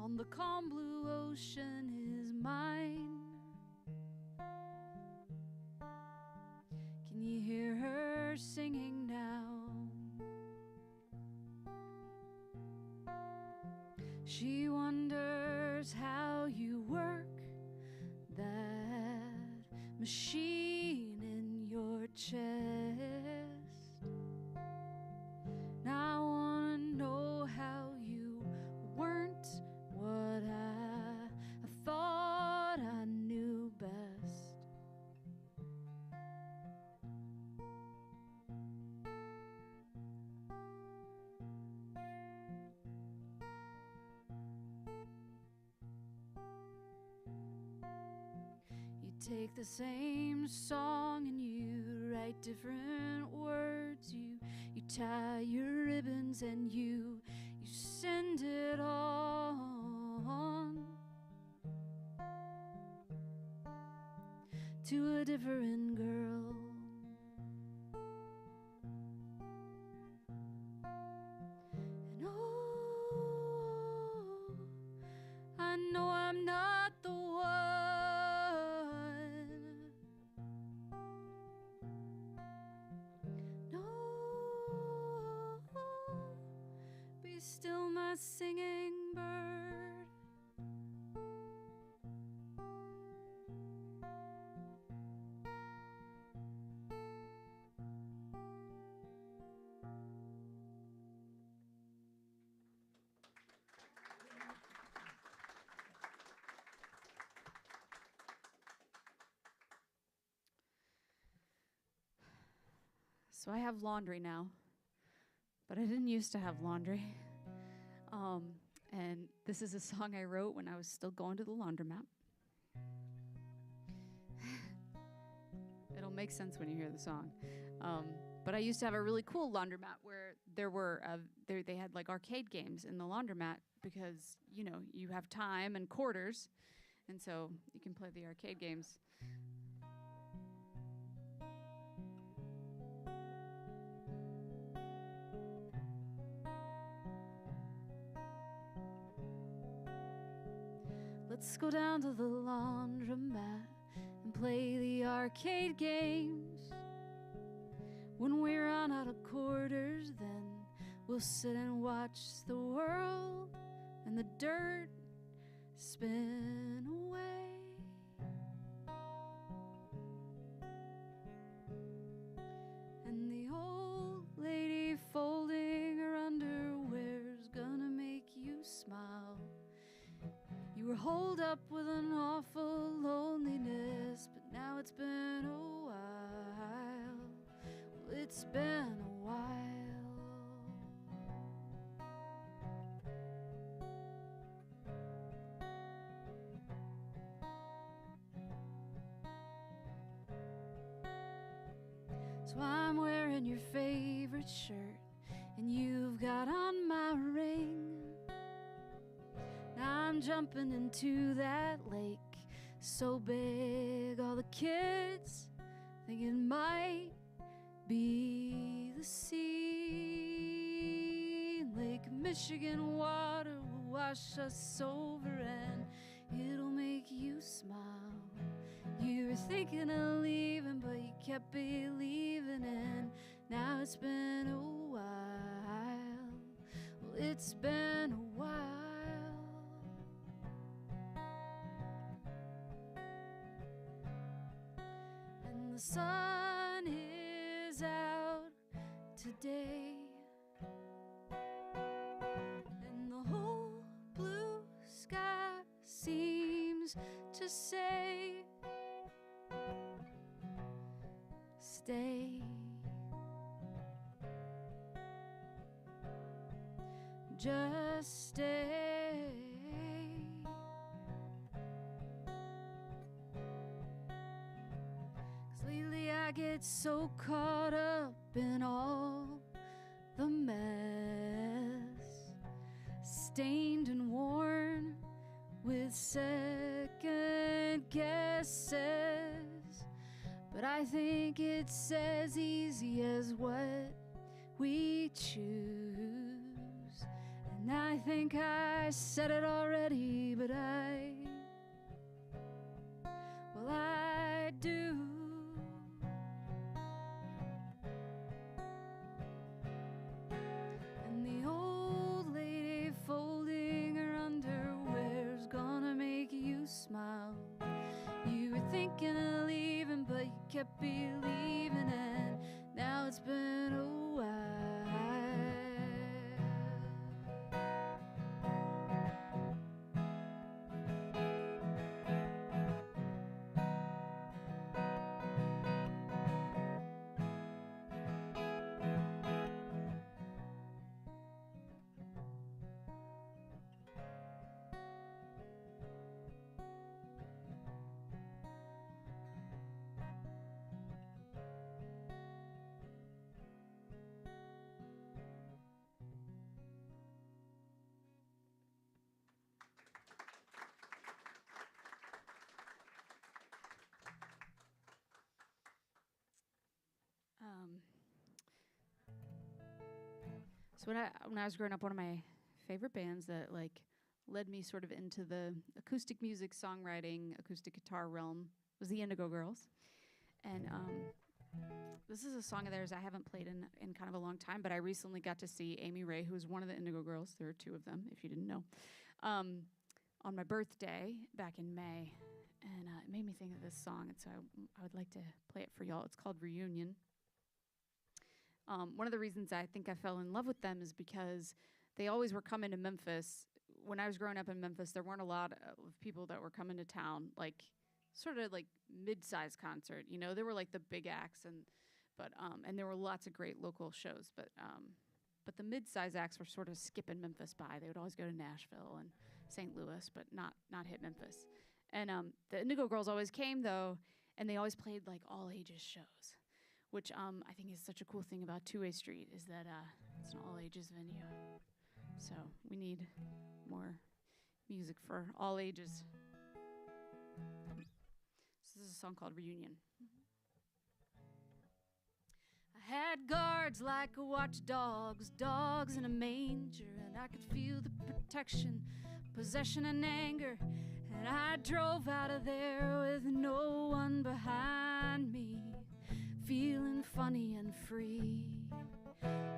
on the calm blue ocean is mine. Can you hear her singing now? She wonders how you work that machine in your chest. Now I wanna know how you weren't what I thought I knew best. You take the same song and you write different words. You tie your ribbons and you send it on to a different girl. And oh, I know I'm not the one. No, be still my singing bird. So I have laundry now, but I didn't used to have laundry. And this is a song I wrote when I was still going to the laundromat. It'll make sense when you hear the song. But I used to have a really cool laundromat where there were they had like arcade games in the laundromat because, you know, you have time and quarters, and so you can play the arcade games. Let's go down to the laundromat and play the arcade games. When we run out of quarters, then we'll sit and watch the world and the dirt spin away. And the old lady folding her underwear's gonna make you smile. You were holed up with an awful loneliness, but now it's been a while. Well, it's been a while. So I'm wearing your favorite shirt, and you've got on my ring. Now I'm jumping into that lake so big all the kids think it might be the sea. Lake Michigan water will wash us over and it'll make you smile. You were thinking of leaving, but you kept believing, and now it's been a while. Well, it's been a while. And the sun is out today. And the whole blue sky seems to say, stay. Just stay. 'Cause lately I get so caught up in all the mess, stained and worn with second guesses. But I think it's as easy as what we choose. And I think I said it already, but I do. And the old lady folding her underwear's gonna make you smile. You were thinking of leaving, but you kept believing, and now it's been a while. So when I was growing up, one of my favorite bands that like led me sort of into the acoustic music songwriting, acoustic guitar realm was the Indigo Girls. And this is a song of theirs I haven't played in kind of a long time, but I recently got to see Amy Ray, who was one of the Indigo Girls. There are two of them, if you didn't know, on my birthday back in May. And it made me think of this song, and so I would like to play it for y'all. It's called Reunion. One of the reasons I think I fell in love with them is because they always were coming to Memphis. When I was growing up in Memphis, there weren't a lot of people that were coming to town, like sort of like mid-sized concert. You know, there were like the big acts, and there were lots of great local shows. But the mid-sized acts were sort of skipping Memphis by. They would always go to Nashville and St. Louis, but not hit Memphis. And the Indigo Girls always came though, and they always played like all ages shows, which I think is such a cool thing about Two-Way Street is that it's an all-ages venue. So we need more music for all ages. So this is a song called Reunion. I had guards like watchdogs, dogs in a manger, and I could feel the protection, possession, and anger. And I drove out of there with no one behind me, feeling funny and free.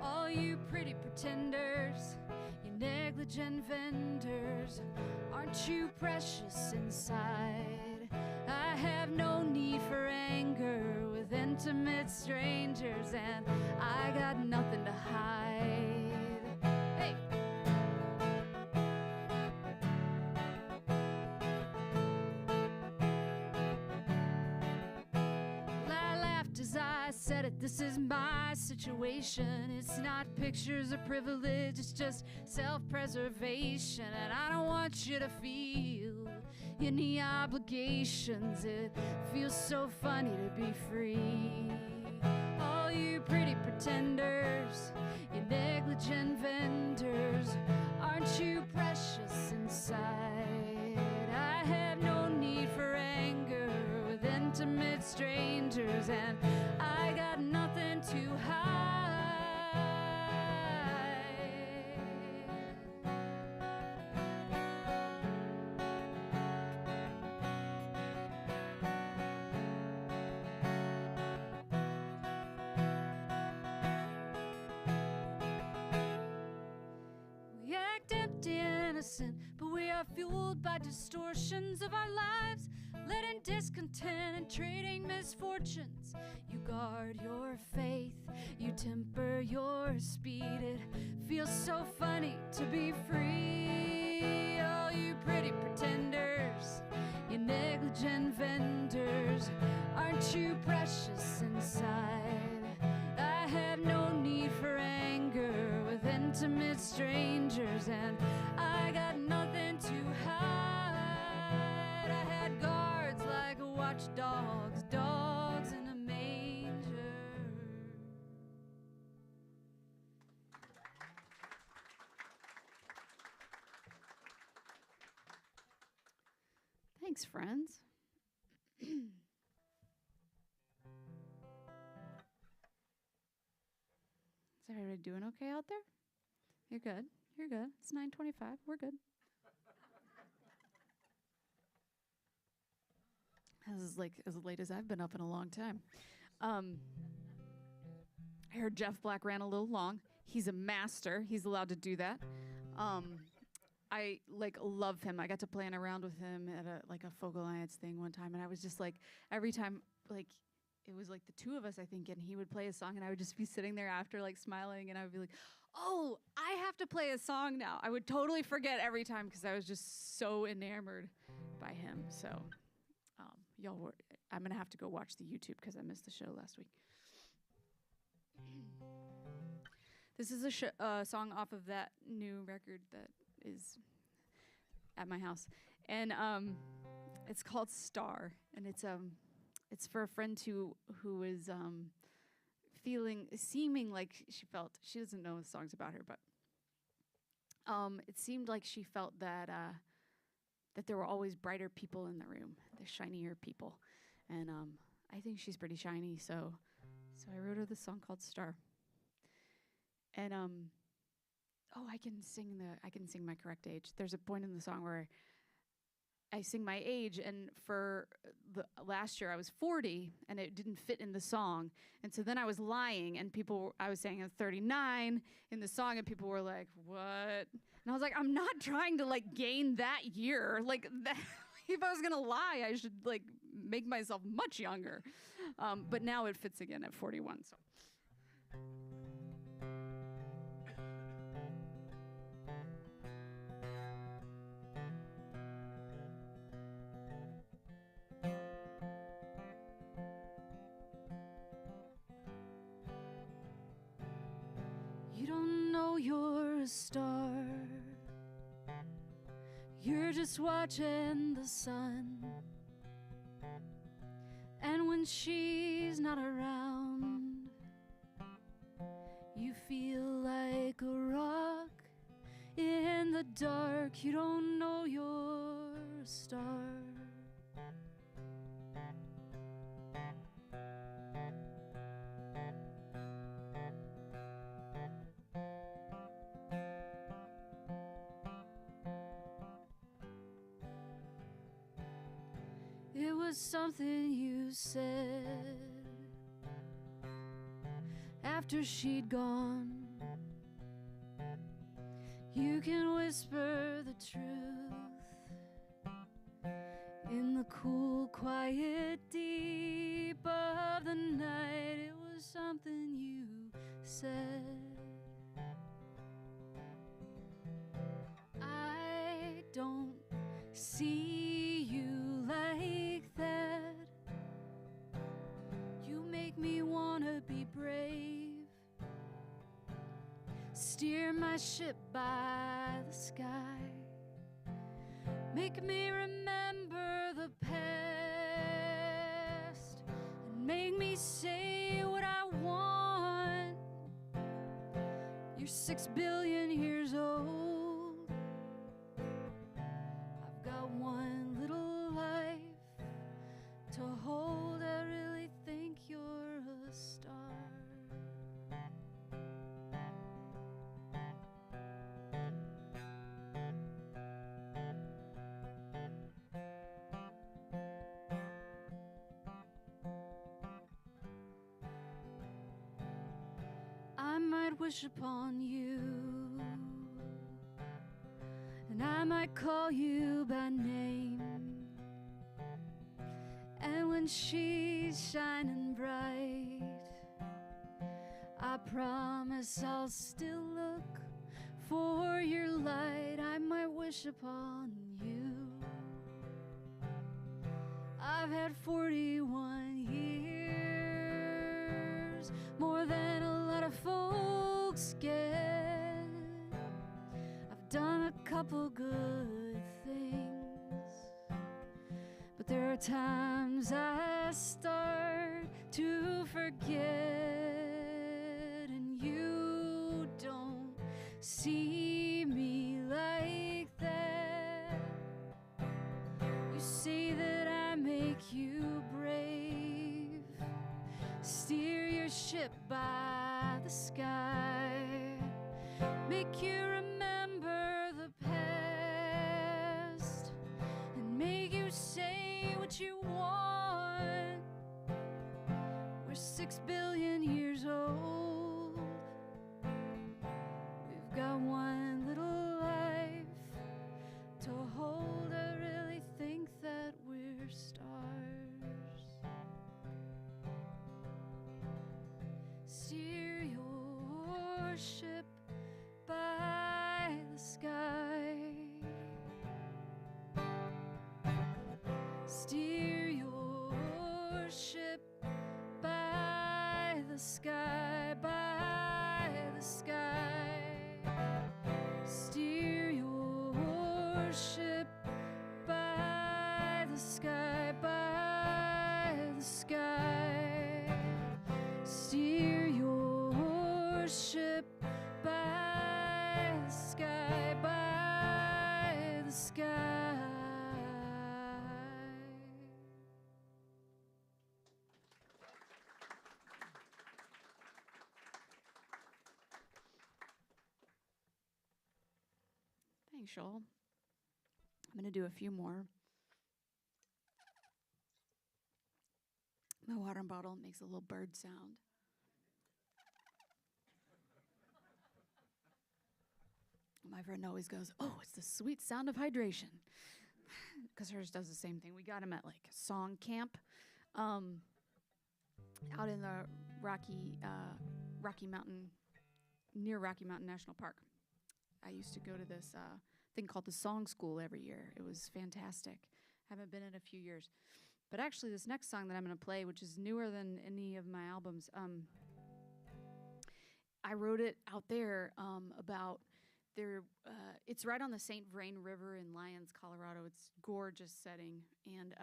All you pretty pretenders, you negligent vendors, aren't you precious inside? I have no need for anger with intimate strangers, and I got nothing to hide. Hey! As I said it, this is my situation. It's not pictures of privilege, it's just self-preservation. And I don't want you to feel any obligations. It feels so funny to be free. All you pretty pretenders, you negligent vendors, aren't you precious inside? I have no need for anger with intimate strangers, and I got nothing to hide. innocent, but we are fueled by distortions of our lives, letting discontent and trading misfortunes. You guard your faith, you temper your speed. It feels so funny to be free. All you pretty pretenders, you negligent vendors, aren't you precious inside? I have no need for anger with intimate strangers, and I got nothing to hide. I had guards like watchdogs, dogs in a manger. Thanks, friends. Is everybody doing okay out there? You're good. You're good. It's 9:25. We're good. This is like as late as I've been up in a long time. I heard Jeff Black ran a little long. He's a master. He's allowed to do that. I love him. I got to play around with him at a folk alliance thing one time, and I was just like, every time it was like the two of us, I think, and he would play a song, and I would just be sitting there after, smiling, and I would be like, oh, I have to play a song now. I would totally forget every time because I was just so enamored by him. So, I'm going to have to go watch the YouTube because I missed the show last week. This is a song off of that new record that is at my house. And it's called Star, and it's for a friend who is seeming like she doesn't know the song's about her, but it seemed like she felt that there were always brighter people in the room, the shinier people, and I think she's pretty shiny, so I wrote her this song called Star. And I can sing my correct age. There's a point in the song where I sing my age, and for the last year I was 40, and it didn't fit in the song, and so then I was lying, and I was saying I'm 39 in the song, and people were like, "What?" And I was like, "I'm not trying to gain that year. If I was gonna lie, I should make myself much younger." But now it fits again at 41. So. You don't know you're a star. You're just watching the sun. And when she's not around, you feel like a rock in the dark. You don't know you're a star. It was something you said after she'd gone. You can whisper the truth in the cool, quiet deep of the night. It was something you said. I don't see you like that. You make me wanna be brave, steer my ship by the sky, make me remember the past, and make me say what I want. You're 6 billion years old. I've got one little life to hold. I really think you're a star. I might wish upon you and I might call you by name. And when she's shining bright, I promise I'll still look for your light. I might wish upon you. I've had 41 years, more than a lot of folks get. I've done a couple good things, but there are times I start to forget, and you don't see me like that. You say that I make you brave, steer your ship by the sky, make you remember the past, and make you say what you want. We're 6 billion years old. We've got one little life to hold. I really think that we're stars. Steer your ship by the sky. Steer your ship by the sky, by the sky. Steer your ship by the sky, by the sky. Steer your ship by the sky, by the sky. Thanks, Joel. I'm going to do a few more. My water bottle makes a little bird sound. My friend always goes, "Oh, it's the sweet sound of hydration," because hers does the same thing. We got him at like song camp, out in the Rocky Mountain, near Rocky Mountain National Park. I used to go to this thing called the Song School every year. It was fantastic. Haven't been in a few years. But actually, this next song that I'm going to play, which is newer than any of my albums, I wrote it out there about there. It's right on the St. Vrain River in Lyons, Colorado. It's gorgeous setting, and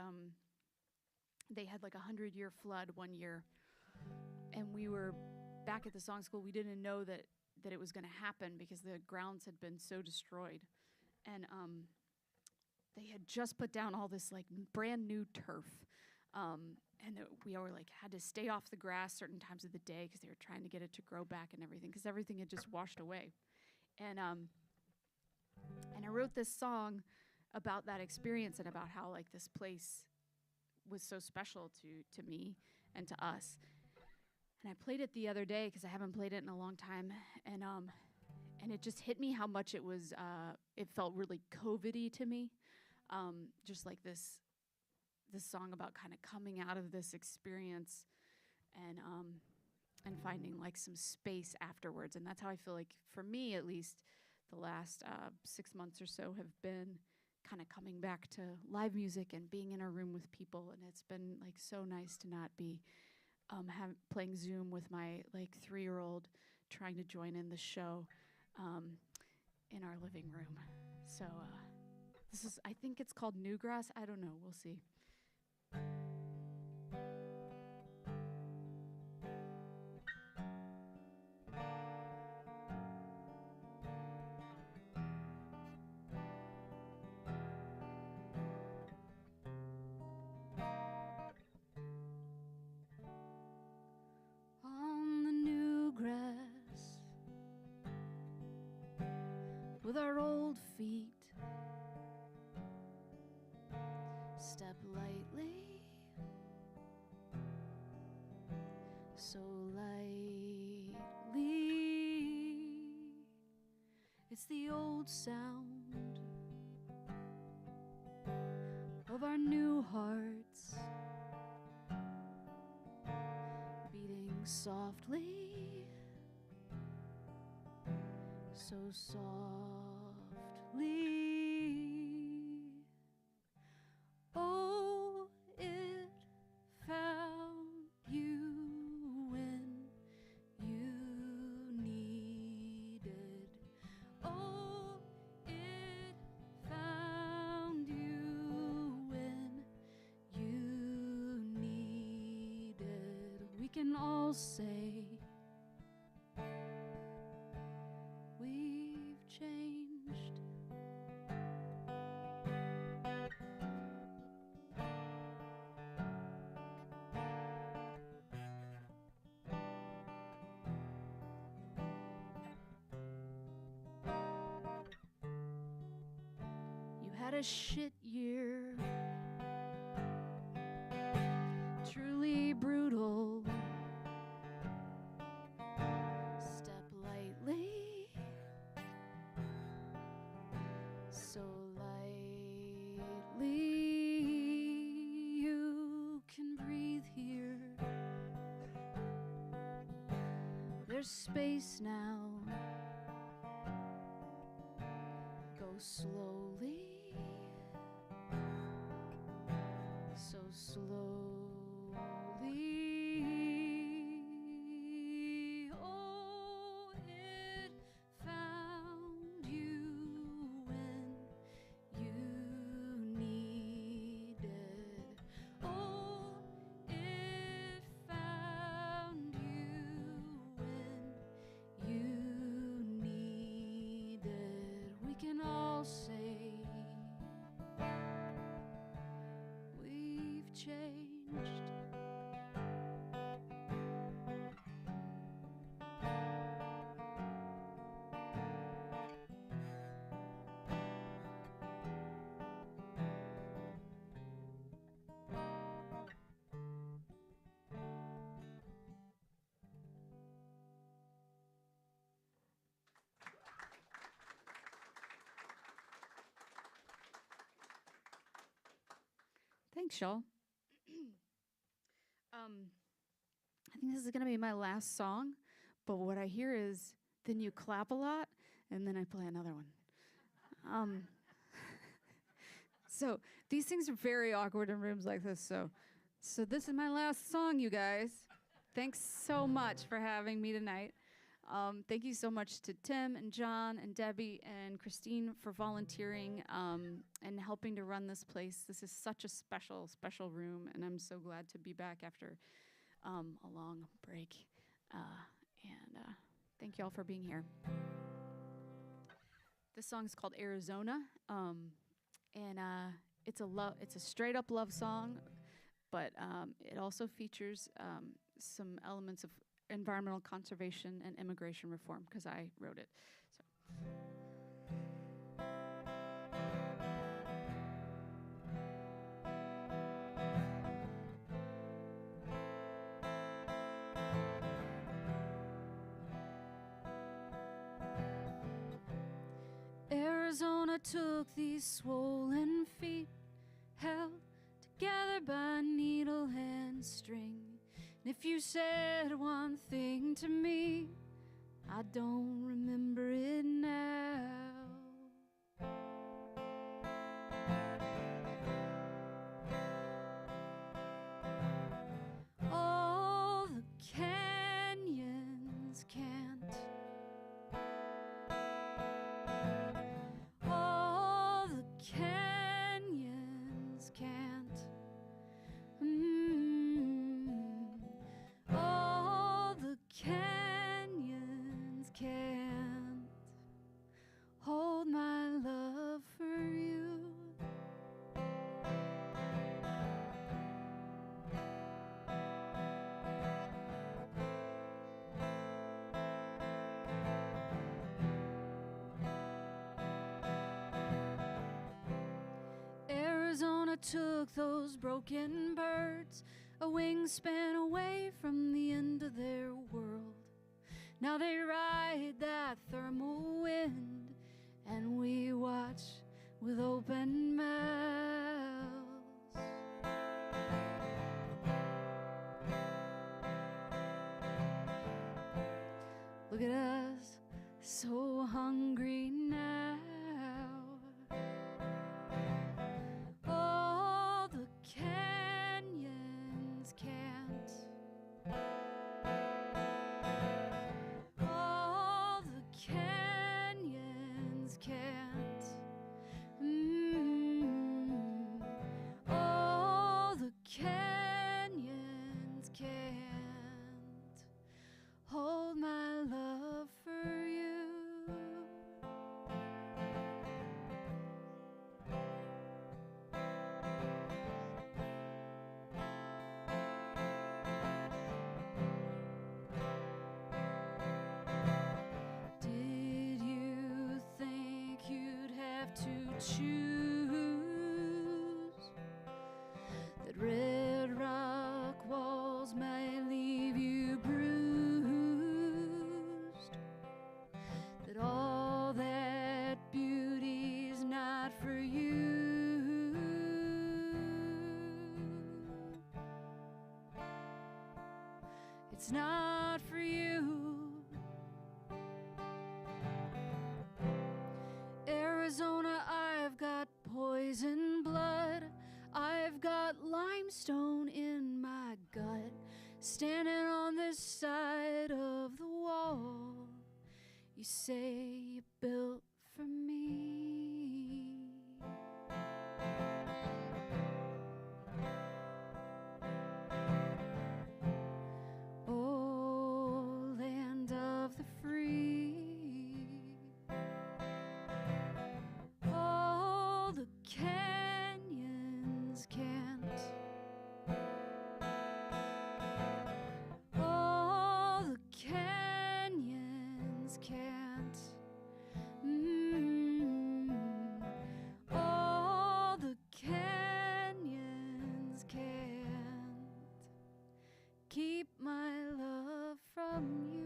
they had like a 100-year flood one year, and we were back at the Song School. We didn't know that it was going to happen because the grounds had been so destroyed, and they had just put down all this like brand new turf, and we were like had to stay off the grass certain times of the day because they were trying to get it to grow back and everything because everything had just washed away, and I wrote this song about that experience and about how like this place was so special to me and to us. And I played it the other day because I haven't played it in a long time, and it just hit me how much it was. It felt really COVID-y to me, just like this song about kind of coming out of this experience, and finding like some space afterwards. And that's how I feel like, for me at least, the last 6 months or so have been kind of coming back to live music and being in a room with people. And it's been like so nice to not be playing Zoom with my like 3-year-old trying to join in the show in our living room. So this is, I think it's called Newgrass. I don't know. We'll see. With our old feet, step lightly, so lightly. It's the old sound sing softly, so softly. Oh, it found you when you needed. Oh, it found you when you needed. We can all say we've changed. You had a shit year, truly brutal. Step lightly, so lightly. You can breathe here. There's space now. Go slowly, so slowly. Oh, it found you when you needed. Oh, it found you when you needed. We can all say we've changed. Thanks, y'all. I think this is gonna be my last song, but what I hear is then you clap a lot, and then I play another one. So these things are very awkward in rooms like this. So this is my last song, you guys. Thanks so much for having me tonight. Thank you so much to Tim and John and Debbie and Christine for volunteering and helping to run this place. This is such a special, special room, and I'm so glad to be back after a long break. Thank you all for being here. This song is called Arizona, and it's a straight up love song, but it also features some elements of environmental conservation and immigration reform because I wrote it. So. Arizona took these swollen feet, held together by needle and string. And if you said one thing to me, I don't remember it now. All the canyons can't. All the canyons can't. All the canyons can't hold my love for you. Arizona took those broken birds a wingspan away from the end of their world. Now they ride that thermal wind, and we watch with open mouths. Look at us, so hungry now. All the canyons can't. All the canyons can't. All the canyons can't hold my love for you. Did you think you'd have to choose? That red rock walls might leave you bruised? That all that beauty's not for you? It's not for you. Arizona, I've got poison blood. I've got limestone in my gut. Standing on this side of the wall, you say you built for me. Oh, land of the free. All the canyons can't. All the canyons can't. All the canyons can't keep my love from you.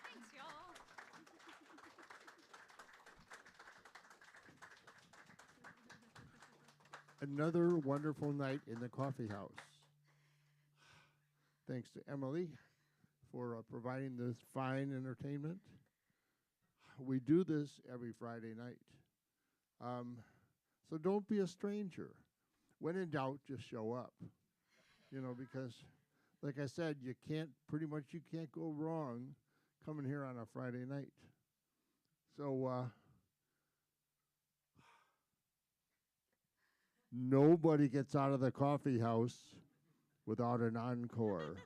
Thanks, y'all. Another wonderful night in the coffee house. Thanks to Emily for providing this fine entertainment. We do this every Friday night. So don't be a stranger. When in doubt, just show up. Because, like I said, you can't go wrong coming here on a Friday night. So, nobody gets out of the coffee house without an encore.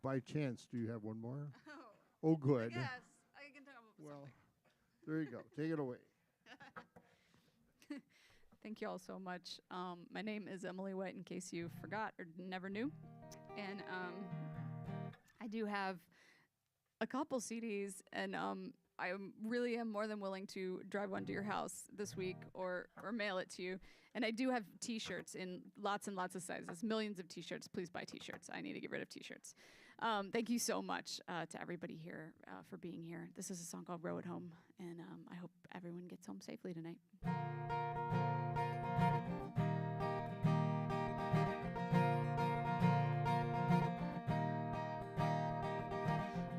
By chance, do you have one more? Oh, good. Yes, I can talk about Well, there you go. Take it away. Thank you all so much. My name is Emily White, in case you forgot or never knew. And I do have a couple CDs, and I really am more than willing to drive one to your house this week or mail it to you. And I do have T-shirts in lots and lots of sizes, millions of T-shirts. Please buy T-shirts. I need to get rid of T-shirts. Thank you so much to everybody here for being here. This is a song called Row It Home, and I hope everyone gets home safely tonight.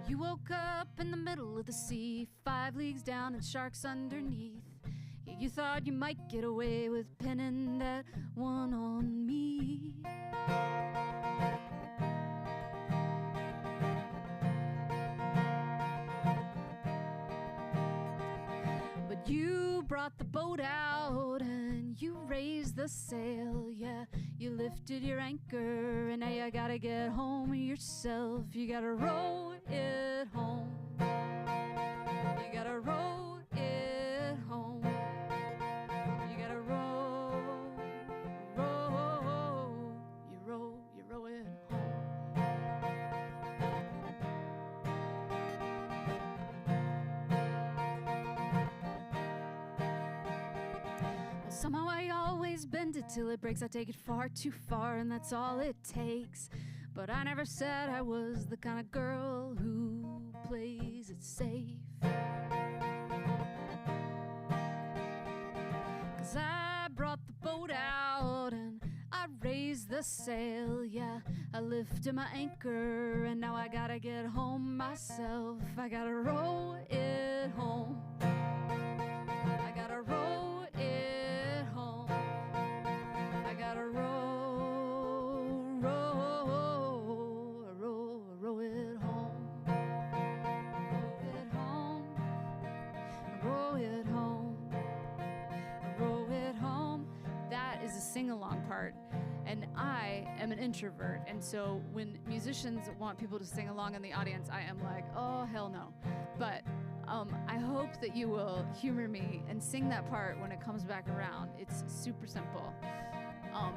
You woke up in the middle of the sea, 5 leagues down and sharks underneath. Yeah, you thought you might get away with pinning that one on me. But you brought the boat out and you raised the sail. Yeah, you lifted your anchor and now you gotta get home yourself. You gotta row it home. You gotta row it home. You gotta row it home. Somehow I always bend it till it breaks. I take it far too far, and that's all it takes. But I never said I was the kind of girl who plays it safe. 'Cause I brought the boat out and I raised the sail, yeah. I lifted my anchor and now I gotta get home myself. I gotta row it home. I gotta row it home. I gotta row, row, row, row it home. Row it home. Row it home. Row it home. That is a sing-along part. And I am an introvert, and so when musicians want people to sing along in the audience, I am like, oh, hell no. But I hope that you will humor me and sing that part when it comes back around. It's super simple,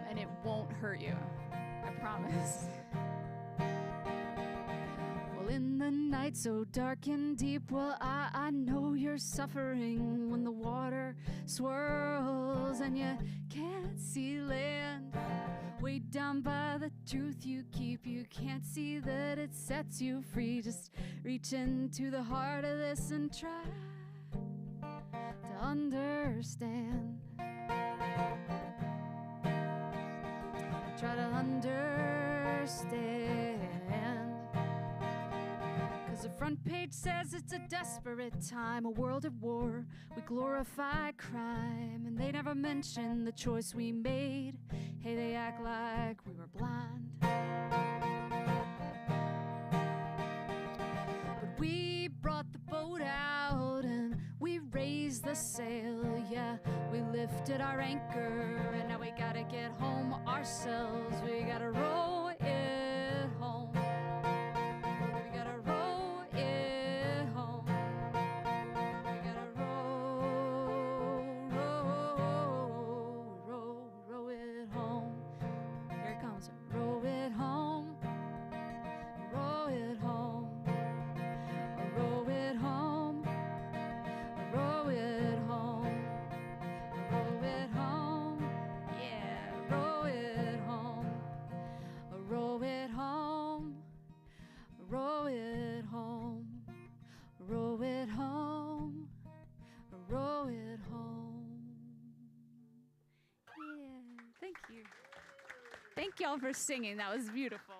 and it won't hurt you. I promise. Well, in the night so dark and deep, well, I know you're suffering when the water swirls and you can't see land. Way down by the truth you keep, you can't see that it sets you free. Just reach into the heart of this and try to understand. Try to understand. 'Cause the front page says it's a desperate time, a world at war. We glorify crime, and they never mention the choice we made. Hey, they act like we were blind. But we brought the boat out and we raised the sail, yeah. We lifted our anchor and now we gotta get home ourselves. We gotta row it home. We gotta row it home. We gotta row it home. Here it comes. Row it home. Row it home. Row it home. Row it home. Row it home. Yeah, row it home. Row it home. Row it home. Row it home. Row it home. Yeah, thank you. Thank y'all for singing. That was beautiful.